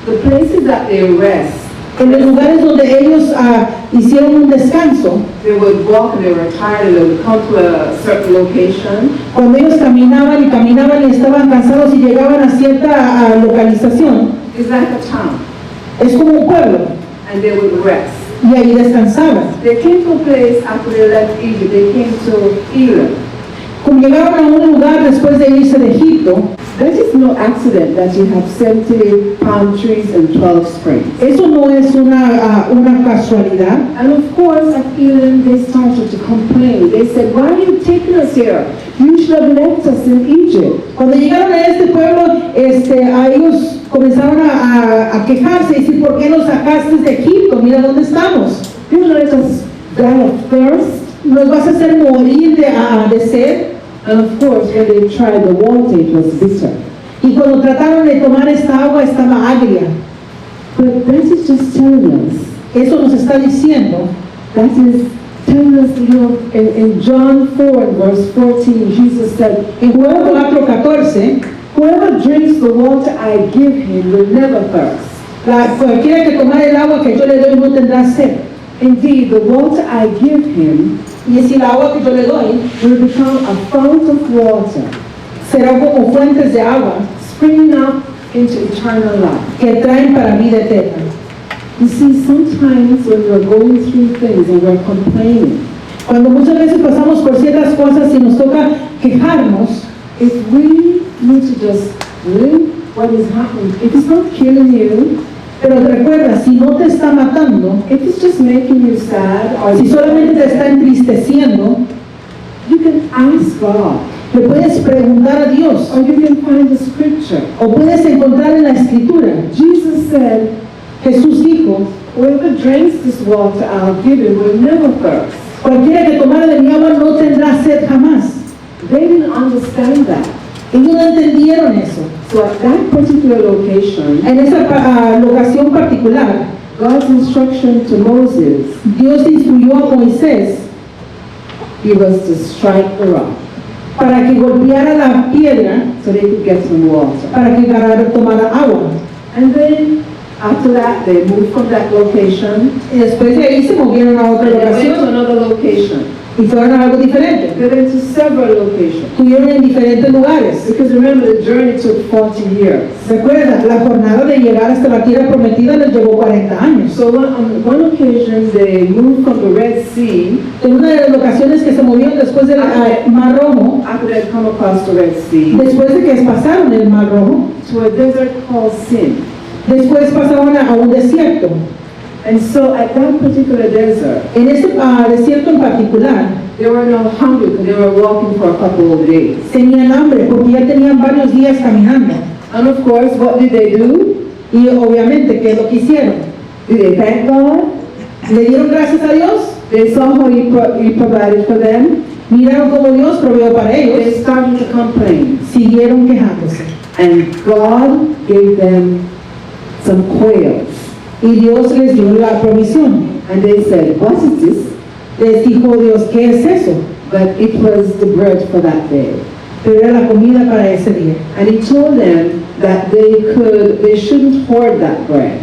Speaker 1: The places that they rest,
Speaker 2: En los lugares donde ellos hicieron un descanso,
Speaker 1: they would walk and they were tired and they would come to a certain location.
Speaker 2: cuando ellos caminaban y estaban cansados y llegaban a cierta localización,
Speaker 1: It's like a town,
Speaker 2: es como un pueblo,
Speaker 1: and they would rest.
Speaker 2: y ahí descansaban.
Speaker 1: They came to a place after they left Egypt, they came to Elim.
Speaker 2: Como llegaron a un lugar después de irse de Egipto,
Speaker 1: That is no accident that you have 70 palm trees and 12 springs.
Speaker 2: eso no es una casualidad.
Speaker 1: And of course, at Elim, they started to complain. They said, why are you taking us here? You should have left us in Egypt.
Speaker 2: Cuando llegaron a este pueblo, a ellos comenzaron a quejarse y decir, ¿por qué nos sacaste de Egipto? Mira dónde estamos.
Speaker 1: You let us die of thirst.
Speaker 2: Nos vas a hacer morir de sed.
Speaker 1: And of course, when they tried the water, it was bitter.
Speaker 2: Y cuando trataron de tomar esta agua, estaba agria.
Speaker 1: But that is just telling us,
Speaker 2: Eso nos está diciendo,
Speaker 1: that is telling us, you know, in John 4, verse 14, Jesus said,
Speaker 2: en Juan 4:14,
Speaker 1: whoever drinks the water I give him will never thirst.
Speaker 2: cualquiera que tomar el agua que yo le doy no tendrá sed.
Speaker 1: Indeed, the water I give him
Speaker 2: Y es el agua que yo le doy
Speaker 1: will become a fount of water,
Speaker 2: será como fuentes de agua
Speaker 1: springing up into eternal life.
Speaker 2: que traen para vida eterna.
Speaker 1: You see, sometimes when we're going through things and we're complaining,
Speaker 2: Cuando muchas veces pasamos por ciertas cosas y nos toca quejarnos,
Speaker 1: if we need to just live what is happening, if it's not killing you,
Speaker 2: pero recuerda, si no te está matando,
Speaker 1: if it's just making you sad, or
Speaker 2: si solamente te está entristeciendo,
Speaker 1: you can ask God,
Speaker 2: le puedes preguntar a Dios
Speaker 1: or you can find the scripture.
Speaker 2: o puedes encontrar en la escritura.
Speaker 1: Jesus said,
Speaker 2: Jesús dijo,
Speaker 1: whoever drinks this water I'll give him will never thirst.
Speaker 2: cualquiera que tomara de mi agua no tendrá sed jamás.
Speaker 1: They didn't understand that.
Speaker 2: Ellos no entendieron eso.
Speaker 1: So at that particular location,
Speaker 2: En esa locación particular,
Speaker 1: God's instruction to Moses,
Speaker 2: Dios instruyó a Moisés
Speaker 1: he was to strike the rock.
Speaker 2: para que golpeara la piedra,
Speaker 1: so they could get some water.
Speaker 2: para que tomara agua.
Speaker 1: And then after that, they moved from that location
Speaker 2: Y después de ahí se movieron a
Speaker 1: and
Speaker 2: otra
Speaker 1: they went to
Speaker 2: locación
Speaker 1: another location.
Speaker 2: y fueron a algo diferente.
Speaker 1: They went to several locations.
Speaker 2: Estuvieron en diferentes lugares.
Speaker 1: Because remember, the journey took 40 years.
Speaker 2: Recuerda, la jornada de llegar hasta la tierra prometida les llevó 40 años.
Speaker 1: So on one occasion, they moved from the Red Sea
Speaker 2: En una de las locaciones que se movieron después del Mar Rojo,
Speaker 1: after they'd come across the Red Sea
Speaker 2: después de que pasaron el Mar Rojo,
Speaker 1: to a desert called Sin.
Speaker 2: después pasaron a un desierto.
Speaker 1: And so at that particular desert,
Speaker 2: En ese desierto en particular,
Speaker 1: they were not hungry because they were walking for a couple of days.
Speaker 2: tenían hambre porque ya tenían varios días caminando.
Speaker 1: And of course, what did they do?
Speaker 2: Y obviamente, ¿qué es lo que hicieron?
Speaker 1: Did they thank God?
Speaker 2: Le dieron gracias a Dios,
Speaker 1: They saw how he provided for them.
Speaker 2: miraron cómo Dios proveó para
Speaker 1: They
Speaker 2: ellos,
Speaker 1: started to complain.
Speaker 2: siguieron quejándose.
Speaker 1: And God gave them some quails.
Speaker 2: Y Dios les dio la provisión.
Speaker 1: And they said, what is this?
Speaker 2: Les dijo Dios, ¿qué es eso?
Speaker 1: But it was the bread for that day.
Speaker 2: Pero era la comida para ese día.
Speaker 1: And he told them that they shouldn't hoard that bread.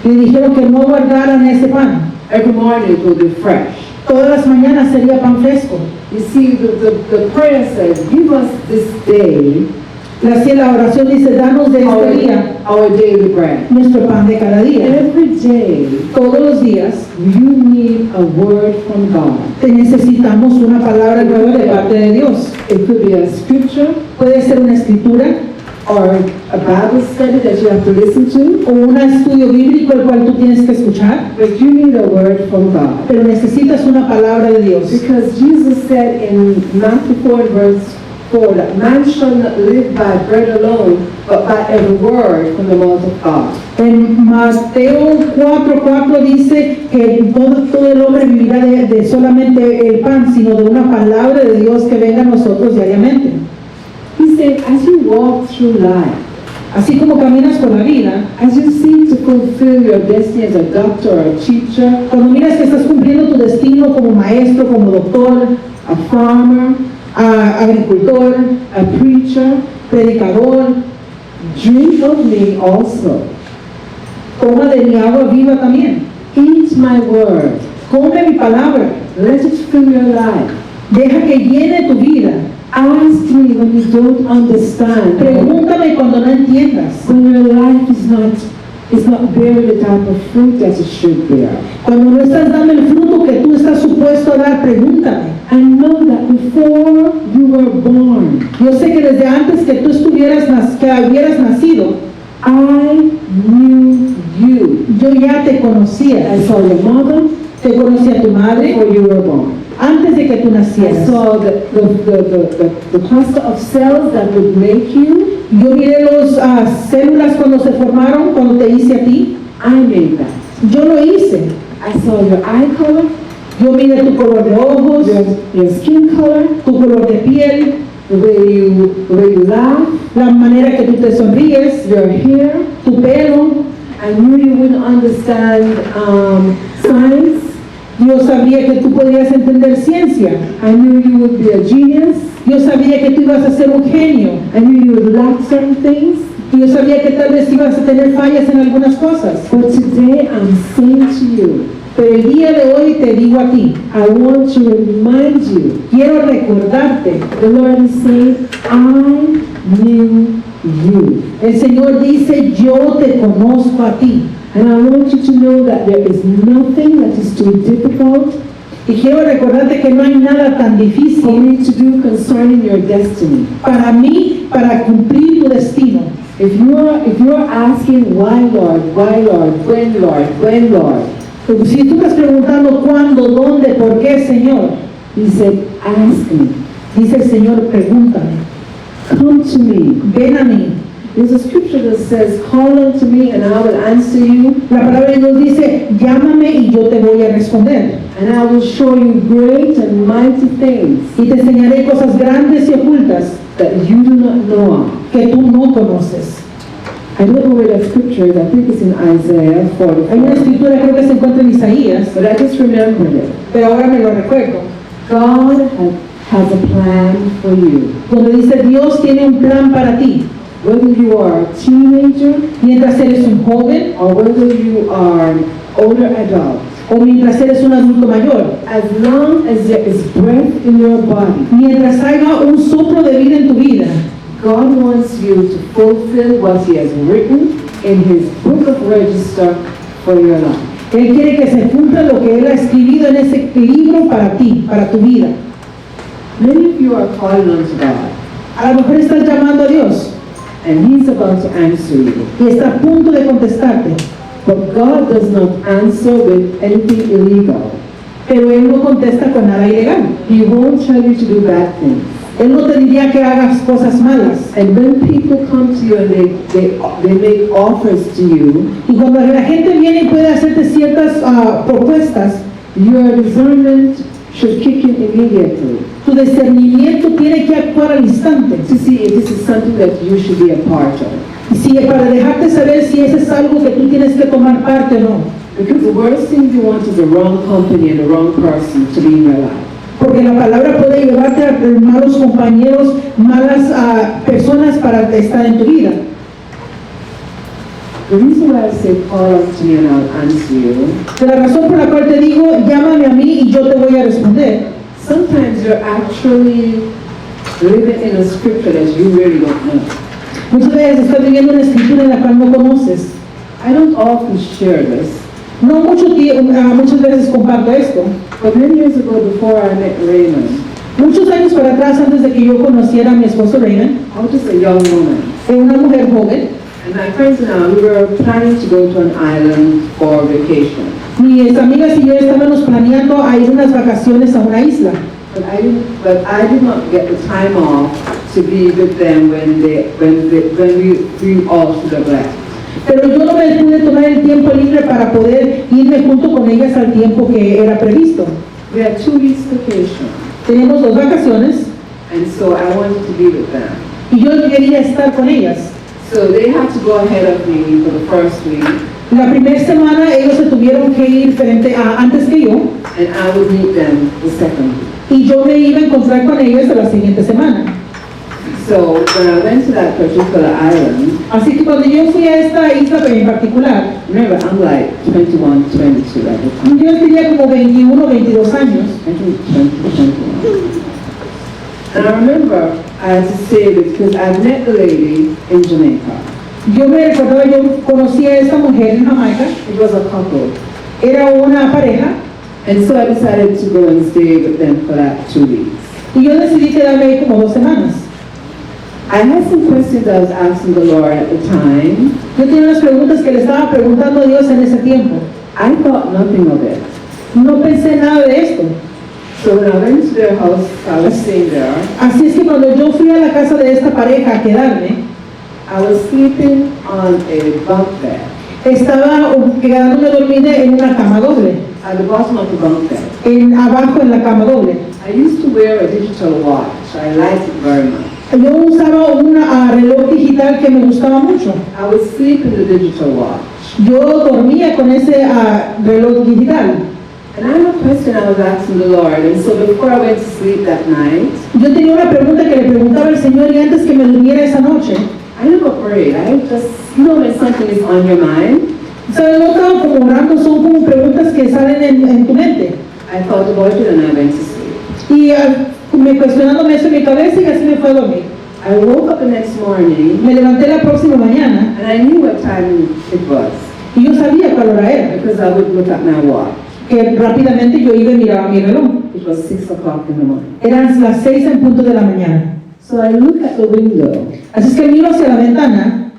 Speaker 2: Le dijeron que no guardaran ese pan.
Speaker 1: Every morning it will be fresh.
Speaker 2: Todas las mañanas sería pan fresco.
Speaker 1: You see, the prayer says, give us this day
Speaker 2: La oración dice, danos de este día
Speaker 1: our daily bread.
Speaker 2: nuestro pan de cada día.
Speaker 1: Every day
Speaker 2: Todos los días
Speaker 1: you need a word from God.
Speaker 2: necesitamos una palabra nueva de parte de Dios.
Speaker 1: It could be a scripture
Speaker 2: Puede ser una escritura
Speaker 1: or a Bible study that you have to listen to,
Speaker 2: o un estudio bíblico el cual tú tienes que escuchar,
Speaker 1: but you need a word from God.
Speaker 2: pero necesitas una palabra de Dios.
Speaker 1: Because Jesus said in Matthew 4 verse 4 that man shall not live by bread alone, but by every word from the mouth of God.
Speaker 2: En Mateo 4:4 dice que todo el hombre vivirá de solamente el pan, sino de una palabra de Dios que venga a nosotros diariamente.
Speaker 1: He said, as you walk through life,
Speaker 2: Así como caminas por la vida,
Speaker 1: as you seek to fulfill your destiny as a doctor or a teacher,
Speaker 2: cuando miras que estás cumpliendo tu destino como maestro, como doctor,
Speaker 1: a farmer,
Speaker 2: agricultor,
Speaker 1: a preacher,
Speaker 2: predicador,
Speaker 1: drink of me also.
Speaker 2: toma de mi agua viva también.
Speaker 1: Eat my word.
Speaker 2: Come mi palabra.
Speaker 1: Let it fill your life.
Speaker 2: Deja que llene tu vida.
Speaker 1: Ask me when you don't understand.
Speaker 2: Pregúntame cuando no entiendas.
Speaker 1: When your life is not bearing the type of fruit that it should bear.
Speaker 2: Cuando no estás dando el fruto que tú estás supuesto a dar, pregúntame.
Speaker 1: And know that before you were born,
Speaker 2: Yo sé que desde antes que tú hubieras nacido,
Speaker 1: I knew you.
Speaker 2: yo ya te conocía.
Speaker 1: I saw your mother
Speaker 2: Te conocí a tu madre
Speaker 1: before you were born.
Speaker 2: antes de que tú
Speaker 1: I
Speaker 2: nacieras.
Speaker 1: saw the cluster of cells that would make you.
Speaker 2: Yo miré las células cuando se formaron, cuando te hice a ti.
Speaker 1: I made that.
Speaker 2: Yo lo hice.
Speaker 1: I saw your eye color,
Speaker 2: Yo miré tu color de ojos,
Speaker 1: your skin color,
Speaker 2: tu color de piel,
Speaker 1: the way you laugh,
Speaker 2: la manera que tú te sonríes,
Speaker 1: your hair.
Speaker 2: tu pelo.
Speaker 1: I knew you wouldn't understand science.
Speaker 2: Yo sabía que tú podrías entender ciencia.
Speaker 1: I knew you would be a genius.
Speaker 2: Yo sabía que tú ibas a ser un genio.
Speaker 1: I knew you would lack certain things.
Speaker 2: Yo sabía que tal vez ibas a tener fallas en algunas cosas.
Speaker 1: But today I'm saying to you,
Speaker 2: Pero el día de hoy te digo a ti,
Speaker 1: I want to remind you,
Speaker 2: quiero recordarte,
Speaker 1: the Lord is saying, I knew you.
Speaker 2: el Señor dice, yo te conozco a ti.
Speaker 1: And I want you to know that there is nothing that is too difficult
Speaker 2: Y quiero recordarte que no hay nada tan
Speaker 1: for
Speaker 2: difícil
Speaker 1: me to do concerning your destiny.
Speaker 2: para mí, para cumplir tu destino.
Speaker 1: If you are asking why Lord, when Lord,
Speaker 2: Si tú estás preguntando cuándo, dónde, por qué, Señor,
Speaker 1: He said, ask me,
Speaker 2: dice el Señor, pregúntame,
Speaker 1: come to me.
Speaker 2: ven a mí.
Speaker 1: There's a scripture that says, call unto me and I will answer you,
Speaker 2: La palabra de Dios dice, llámame y yo te voy a responder.
Speaker 1: and I will show you great and mighty things
Speaker 2: Y te enseñaré cosas grandes y ocultas
Speaker 1: that you do not know of.
Speaker 2: que tú no conoces.
Speaker 1: I don't know where that scripture is. I think it's in Isaiah
Speaker 2: Hay una
Speaker 1: 44.
Speaker 2: escritura, creo que se encuentra en Isaías,
Speaker 1: But I just remembered it.
Speaker 2: pero ahora me lo recuerdo.
Speaker 1: God has a plan for you.
Speaker 2: donde dice Dios tiene un plan para ti.
Speaker 1: Whether you are a teenager
Speaker 2: Mientras eres un joven
Speaker 1: or whether you are an older adult,
Speaker 2: o mientras eres un adulto mayor,
Speaker 1: as long as there is breath in your body,
Speaker 2: mientras haya un soplo de vida en tu vida,
Speaker 1: God wants you to fulfill what He has written in His book of register for your life.
Speaker 2: Él quiere que se cumpla lo que Él ha escrito en ese libro para ti, para tu vida.
Speaker 1: Many of you are calling on to God,
Speaker 2: A lo mejor estás llamando a Dios
Speaker 1: and He's about to answer you.
Speaker 2: y está a punto de contestarte,
Speaker 1: But God does not answer with anything illegal.
Speaker 2: pero Él no contesta con nada ilegal.
Speaker 1: He won't tell you to do bad things.
Speaker 2: Él no te diría que hagas cosas malas.
Speaker 1: And when people come to you and they make offers to you,
Speaker 2: Y cuando la gente viene y puede hacerte ciertas propuestas,
Speaker 1: your discernment should kick in immediately
Speaker 2: tu discernimiento tiene que actuar al instante.
Speaker 1: to see if this is something that you should be a part of.
Speaker 2: Y si, para dejarte saber si eso es algo que tú tienes que tomar parte o no.
Speaker 1: Because the worst thing you want is the wrong company and the wrong person to be in your life.
Speaker 2: Porque la palabra puede llevarte a malos compañeros, malas personas para estar en tu vida.
Speaker 1: The reason why I say call out to me and I'll answer you,
Speaker 2: De la razón por la cual te digo, llámame a mí y yo te voy a responder.
Speaker 1: sometimes you're actually living in a scripture that you really don't know.
Speaker 2: Muchas veces estás viviendo una escritura en la cual no conoces.
Speaker 1: I don't often share this,
Speaker 2: No muchas veces comparto esto.
Speaker 1: but many years ago before I met Raymond,
Speaker 2: Muchos años para atrás, antes de que yo conociera a mi esposo Raymond,
Speaker 1: I was just a young woman.
Speaker 2: era una mujer joven.
Speaker 1: And my friends and I, we were planning to go to an island for vacation.
Speaker 2: Mis amigas y yo estábamos planeando a ir unas vacaciones a una isla.
Speaker 1: But I did not get the time off to be with them when we all should have left.
Speaker 2: Pero yo no me pude tomar el tiempo libre para poder irme junto con ellas al tiempo que era previsto.
Speaker 1: We had 2 weeks vacation,
Speaker 2: Teníamos 2 vacaciones
Speaker 1: and so I wanted to be with them.
Speaker 2: y yo quería estar con ellas.
Speaker 1: So they had to go ahead of me for the first week,
Speaker 2: La primera semana ellos se tuvieron que ir antes que yo
Speaker 1: and I would meet them the second week.
Speaker 2: y yo me iba a encontrar con ellos la siguiente semana.
Speaker 1: So when I went to that particular island,
Speaker 2: Así que cuando yo fui a esta isla en particular,
Speaker 1: remember I'm like 21, 22 at the time.
Speaker 2: yo tenía como 21 o 22 años.
Speaker 1: I think 20, 21. And I remember I had to say this because I met the lady in Jamaica.
Speaker 2: Yo me recordaba, yo conocí a esta mujer en Jamaica,
Speaker 1: It was a couple.
Speaker 2: era una pareja,
Speaker 1: And so I decided to go and stay with them for that 2 weeks.
Speaker 2: y yo decidí quedarme ahí como 2 semanas.
Speaker 1: I had some questions I was asking the Lord at the time.
Speaker 2: Yo tenía unas preguntas que le estaba preguntando a Dios en ese tiempo.
Speaker 1: I thought nothing of it.
Speaker 2: No pensé nada de esto.
Speaker 1: So when I went to their house, I was staying there.
Speaker 2: Así es que cuando yo fui a la casa de esta pareja a quedarme,
Speaker 1: I was sleeping on a bunk bed,
Speaker 2: estaba quedándome dormida en una cama doble,
Speaker 1: at the bottom of the bunk bed.
Speaker 2: abajo en la cama doble.
Speaker 1: I used to wear a digital watch. I liked it very much.
Speaker 2: Yo usaba un reloj digital que me gustaba mucho.
Speaker 1: I would sleep in the digital watch.
Speaker 2: Yo dormía con ese reloj digital.
Speaker 1: And I have a question I was asking the Lord. And so before I went to sleep that night,
Speaker 2: Yo tenía una pregunta que le preguntaba al Señor y antes que me durmiera esa noche,
Speaker 1: I never prayed. I just, when something is on your mind,
Speaker 2: ¿sabes? No estaba como orando, son como preguntas que salen en tu mente.
Speaker 1: I thought about it and I went to sleep.
Speaker 2: Y me cuestionándome eso en mi cabeza y así me fue a dormir.
Speaker 1: I woke up the next morning
Speaker 2: Me levanté la próxima mañana
Speaker 1: and I knew what time it was
Speaker 2: y yo sabía cuál hora era,
Speaker 1: because I would look at my watch.
Speaker 2: que rápidamente yo iba y miraba mi reloj.
Speaker 1: It was 6 o'clock in the morning.
Speaker 2: Eran las 6 en punto de la mañana.
Speaker 1: So I look at the window
Speaker 2: Así es que miro hacia la ventana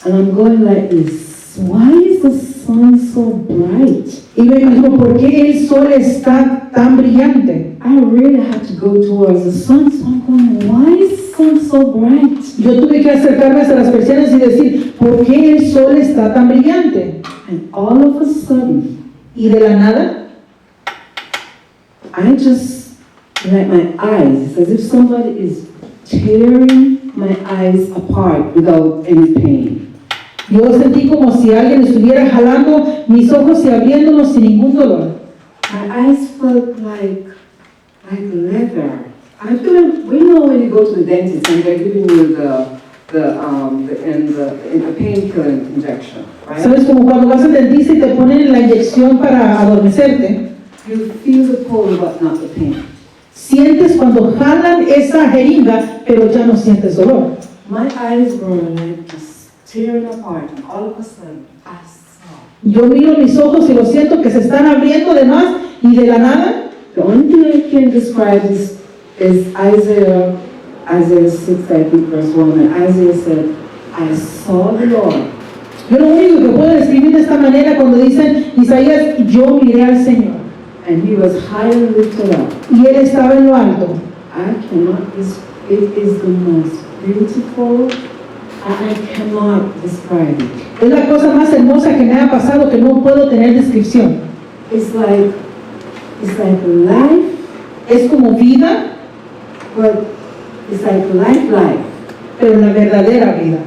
Speaker 1: and I'm going like this. Why is the sun so bright?
Speaker 2: y me digo, ¿por qué el sol está tan brillante?
Speaker 1: I really had to go towards the sun. So I'm going, why is the sun so bright?
Speaker 2: Yo tuve que acercarme hasta las persianas y decir, ¿por qué el sol está tan brillante?
Speaker 1: And all of a sudden,
Speaker 2: Y de la nada,
Speaker 1: I just, like my eyes, it's as if somebody is tearing my eyes apart without any pain.
Speaker 2: yo sentí como si alguien estuviera jalando mis ojos y abriéndolos sin ningún dolor.
Speaker 1: My eyes felt like leather. We know when you go to the dentist and they're giving you the painkiller injection, right?
Speaker 2: ¿Sabes? Como cuando vas al dentista y te ponen la inyección para adormecerte.
Speaker 1: You feel the pull but not the pain.
Speaker 2: Sientes cuando jalan esa jeringa, pero ya no sientes dolor.
Speaker 1: My eyes were like just tearing apart, and all of a sudden I saw.
Speaker 2: Yo miro mis ojos y lo siento que se están abriendo de más y de la nada.
Speaker 1: The only thing I can describe is Isaiah 6, I think, verse 1. And Isaiah said, I saw the Lord.
Speaker 2: Yo lo único que puedo describir de esta manera cuando dicen Isaías, yo miré al Señor.
Speaker 1: And he was high and lifted up.
Speaker 2: Y Él estaba en lo alto.
Speaker 1: It is the most beautiful, and I cannot describe it.
Speaker 2: Es la cosa más hermosa que me ha pasado que no puedo tener descripción.
Speaker 1: It's like life,
Speaker 2: Es como vida,
Speaker 1: but it's like life.
Speaker 2: pero la verdadera vida.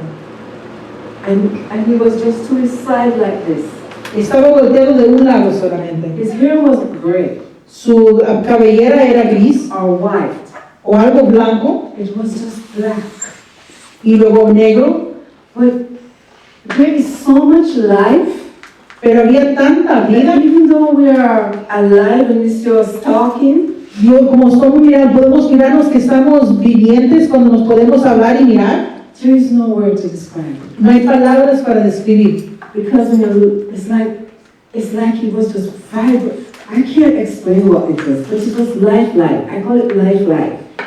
Speaker 1: And he was just to his side like this.
Speaker 2: Estaba volteado de un lado solamente.
Speaker 1: His hair wasn't gray
Speaker 2: Su cabellera era gris
Speaker 1: or white.
Speaker 2: o algo blanco
Speaker 1: It was just black.
Speaker 2: y luego negro,
Speaker 1: But there is so much life.
Speaker 2: pero había tanta vida.
Speaker 1: That even though we are alive and we're still talking,
Speaker 2: Yo, como podemos mirarnos que estamos vivientes cuando nos podemos hablar y mirar.
Speaker 1: there is no word to describe it.
Speaker 2: No hay palabras para describir.
Speaker 1: Because it's like he was just vibrant. I can't explain what it was, but it was life. I call it life.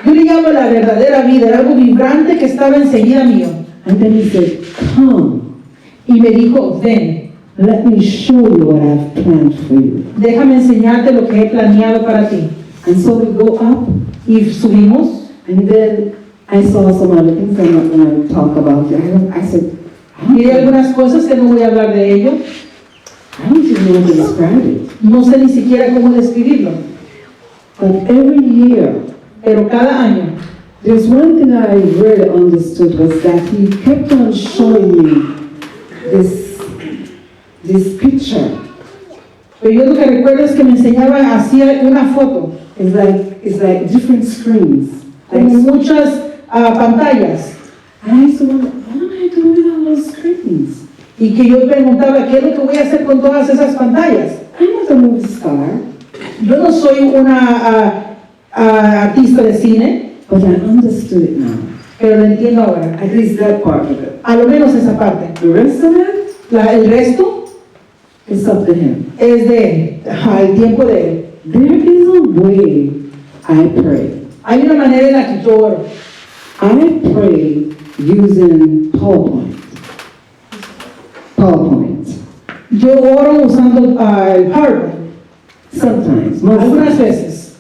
Speaker 2: Yo le llamo la verdadera vida, era algo vibrante que estaba enseguida mío.
Speaker 1: And then he said, come,
Speaker 2: Y me dijo, ven,
Speaker 1: let me show you what I've planned for you.
Speaker 2: déjame enseñarte lo que he planeado para ti.
Speaker 1: And so we go up,
Speaker 2: Y subimos,
Speaker 1: and then I saw some other things I'm not going to talk about. I said,
Speaker 2: y hay algunas cosas que no voy a hablar de ello.
Speaker 1: I don't even know how to describe it.
Speaker 2: No sé ni siquiera cómo describirlo.
Speaker 1: But every year,
Speaker 2: Pero cada año,
Speaker 1: there's one thing I really understood was that he kept on showing me this picture.
Speaker 2: pero yo lo que recuerdo es que me enseñaba, hacía una foto,
Speaker 1: It's like different screens.
Speaker 2: con muchas pantallas.
Speaker 1: And I used to wonder, what am I doing with all those screens?
Speaker 2: Y que yo preguntaba, ¿qué es lo que voy a hacer con todas esas pantallas?
Speaker 1: I'm not a movie star,
Speaker 2: Yo no soy una artista de cine,
Speaker 1: but I understood it now.
Speaker 2: pero lo entiendo ahora.
Speaker 1: At least that part of it.
Speaker 2: A lo menos esa parte.
Speaker 1: The rest of it,
Speaker 2: El resto
Speaker 1: it's up to him.
Speaker 2: es de él, el tiempo de él.
Speaker 1: There is a way I pray.
Speaker 2: Hay una manera en la que yo oro.
Speaker 1: I pray using PowerPoint.
Speaker 2: Yo oro usando el PowerPoint,
Speaker 1: Sometimes, most
Speaker 2: algunas veces.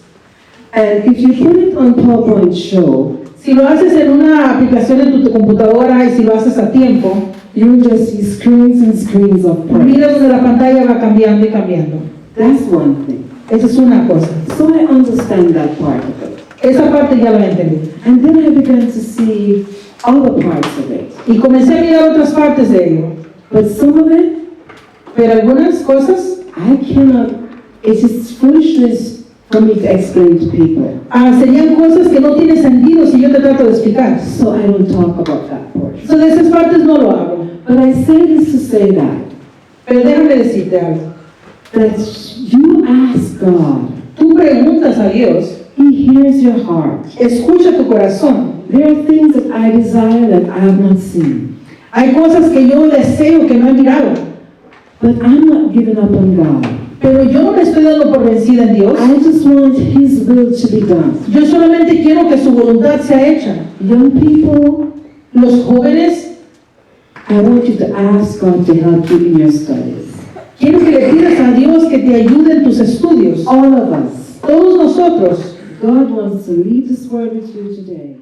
Speaker 1: And if you put it on PowerPoint show,
Speaker 2: Si lo haces en una aplicación en tu computadora y si lo haces a tiempo,
Speaker 1: you will just see screens and screens of prayer.
Speaker 2: mira donde la pantalla va cambiando y cambiando.
Speaker 1: That's one thing.
Speaker 2: Esa es una cosa.
Speaker 1: So I understand that part of it.
Speaker 2: Esa parte ya la entendí.
Speaker 1: And then I began to see other parts of it.
Speaker 2: Y comencé a mirar otras partes de ello.
Speaker 1: But some of it,
Speaker 2: Pero algunas cosas
Speaker 1: I cannot, it is foolishness for me to explain to people.
Speaker 2: serían cosas que no tienen sentido si yo te trato de explicar.
Speaker 1: So I don't talk about that portion.
Speaker 2: So de esas partes no lo hago.
Speaker 1: But I say this to say that
Speaker 2: Pero déjame decirte algo.
Speaker 1: you ask God,
Speaker 2: Tú preguntas a Dios,
Speaker 1: He hears your heart.
Speaker 2: escucha tu corazón.
Speaker 1: There are things that I desire that I have not seen.
Speaker 2: Hay cosas que yo deseo que no he mirado.
Speaker 1: But I'm not giving up on God.
Speaker 2: Pero yo no me estoy dando por vencida en Dios.
Speaker 1: I just want His will to be done.
Speaker 2: Yo solamente quiero que su voluntad sea hecha.
Speaker 1: Young people,
Speaker 2: Los jóvenes,
Speaker 1: I want you to ask God to help you in your studies.
Speaker 2: quiero que le pidas a Dios que te ayude en tus estudios.
Speaker 1: All of us.
Speaker 2: Todos nosotros.
Speaker 1: God wants to leave this word with you today.